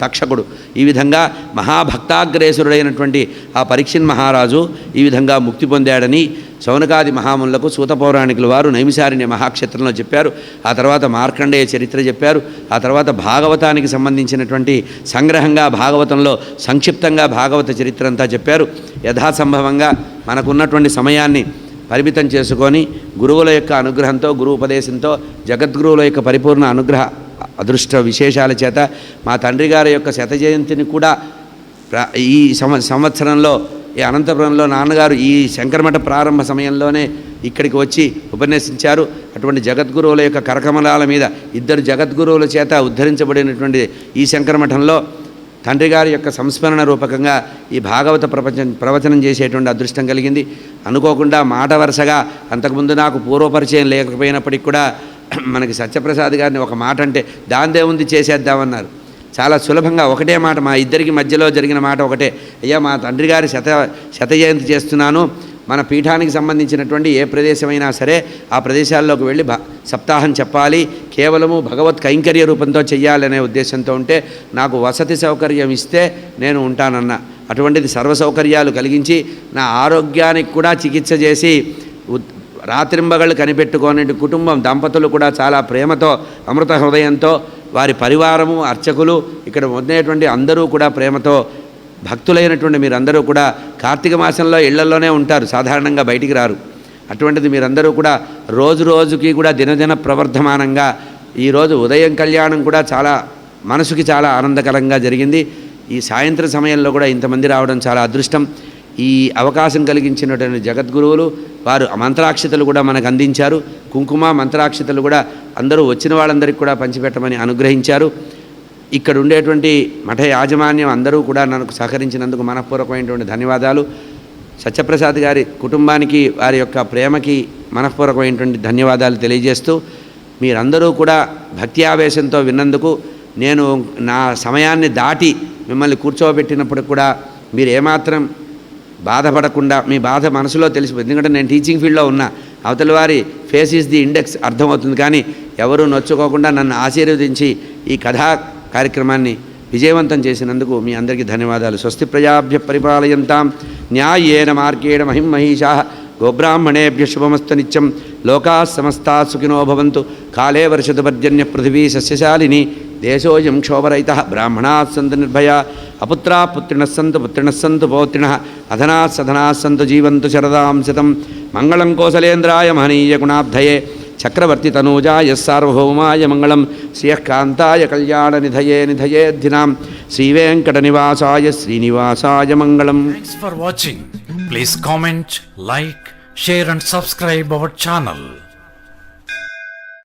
తక్షకుడు. ఈ విధంగా మహాభక్తాగ్రేసురుడైనటువంటి ఆ పరీక్షిత్ మహారాజు ఈ విధంగా ముక్తి పొందాడని శౌనకాది మహామునులకు సూత పౌరాణికుల వారు నైమిసారణ్య మహాక్షేత్రంలో చెప్పారు. ఆ తర్వాత మార్కండేయ చరిత్ర చెప్పారు. ఆ తర్వాత భాగవతానికి సంబంధించినటువంటి సంగ్రహంగా భాగవతంలో సంక్షిప్తంగా భాగవత చరిత్ర అంతా చెప్పారు. యథాసంభవంగా మనకున్నటువంటి సమయాన్ని పరిమితం చేసుకొని గురువుల యొక్క అనుగ్రహంతో, గురు ఉపదేశంతో, జగద్గురువుల యొక్క పరిపూర్ణ అనుగ్రహ అదృష్ట విశేషాల చేత మా తండ్రి గారి యొక్క శత జయంతిని కూడా ఈ సంవత్సరంలో ఈ అనంతపురంలో నాన్నగారు ఈ శంకరమఠ ప్రారంభ సమయంలోనే ఇక్కడికి వచ్చి ఉపన్యసించారు. అటువంటి జగద్గురువుల యొక్క కరకమలాల మీద 2 జగద్గురువుల చేత ఉద్ధరించబడినటువంటి ఈ శంకరమఠంలో తండ్రి గారి యొక్క సంస్మరణ రూపకంగా ఈ భాగవత ప్రవచనం చేసేటువంటి అదృష్టం కలిగింది. అనుకోకుండా మాట వరుసగా, అంతకుముందు నాకు పూర్వపరిచయం లేకపోయినప్పటికి కూడా మనకి సత్యప్రసాద్ గారిని ఒక మాట అంటే దాందే ఉంది చేసేద్దామన్నారు. చాలా సులభంగా ఒకటే మాట, మా ఇద్దరికి మధ్యలో జరిగిన మాట ఒకటే, అయ్యా మా తండ్రి గారి శత జయంతి చేస్తున్నాను, మన పీఠానికి సంబంధించినటువంటి ఏ ప్రదేశమైనా సరే ఆ ప్రదేశాల్లోకి వెళ్ళి సప్తాహం చెప్పాలి, కేవలము భగవత్ కైంకర్య రూపంతో చెయ్యాలనే ఉద్దేశంతో ఉంటే నాకు వసతి సౌకర్యం ఇస్తే నేను ఉంటానన్నా. అటువంటిది సర్వ సౌకర్యాలు కలిగించి నా ఆరోగ్యానికి కూడా చికిత్స చేసి రాత్రింబగళ్ళు కనిపెట్టుకోని కుటుంబం, దంపతులు కూడా చాలా ప్రేమతో, అమృత హృదయంతో, వారి పరివారము, అర్చకులు, ఇక్కడ ఉండేటువంటి అందరూ కూడా ప్రేమతో, భక్తులైనటువంటి మీరందరూ కూడా కార్తీక మాసంలో ఇళ్లలోనే ఉంటారు, సాధారణంగా బయటికి రారు. అటువంటిది మీరందరూ కూడా రోజు రోజుకి కూడా దినదిన ప్రవర్ధమానంగా ఈరోజు ఉదయం కళ్యాణం కూడా చాలా మనసుకి చాలా ఆనందకరంగా జరిగింది. ఈ సాయంత్రం సమయంలో కూడా ఇంతమంది రావడం చాలా అదృష్టం. ఈ అవకాశం కలిగించినటువంటి జగద్గురువులు వారు మంత్రాక్షతలు కూడా మనకు అందించారు. కుంకుమ మంత్రాక్షతలు కూడా అందరూ వచ్చిన వాళ్ళందరికీ కూడా పంచిపెట్టమని అనుగ్రహించారు. ఇక్కడ ఉండేటువంటి మఠ యాజమాన్యం అందరూ కూడా నాకు సహకరించినందుకు మనఃపూర్వకమైనటువంటి ధన్యవాదాలు. సత్యప్రసాద్ గారి కుటుంబానికి, వారి యొక్క ప్రేమకి మనఃపూర్వకమైనటువంటి ధన్యవాదాలు తెలియజేస్తూ, మీరందరూ కూడా భక్తి ఆవేశంతో విన్నందుకు, నేను నా సమయాన్ని దాటి మిమ్మల్ని కూర్చోబెట్టినప్పుడు కూడా మీరు ఏమాత్రం బాధపడకుండా, మీ బాధ మనసులో తెలిసిపోయింది. ఎందుకంటే నేను టీచింగ్ ఫీల్డ్లో ఉన్నా, అవతల వారి ఫేస్ ఈజ్ ది ఇండెక్స్ అర్థమవుతుంది. కానీ ఎవరూ నొచ్చుకోకుండా నన్ను ఆశీర్వదించి ఈ కథా కార్యక్రమాన్ని విజయవంతం చేసినందుకు మీ అందరికీ ధన్యవాదాలు. స్వస్తి ప్రజాభ్య పరిపాలయంతాం న్యాయేన మార్గేణ మహిం మహిషాః గోబ్రాహ్మణేభ్య శుభమస్తు నిత్యం లోకాః సమస్తాః సుఖినో భవంతు. కాలే వర్షతు పర్జన్య పృథివీ సస్యశాలిని దేశోయం క్షోభరహితః బ్రాహ్మణాः సంతు నిర్భయా అపుత్రాः పుత్రిణः సంతు పౌత్రిణः అధనాः సధనాः సంతు జీవంతు శరదాం శతం మంగళం కోసలేంద్రాయ మహనీయ గుణాబ్ధయే చక్రవర్తి తనూజాయ సార్వభౌమాయ మంగళం శ్రియకాంతాయ కళ్యాణ నిధయేద్ధినాం శ్రీవేంకటనివాసాయ శ్రీనివాసాయ మంగళం. Thanks for watching. Please comment, like, share and subscribe our channel.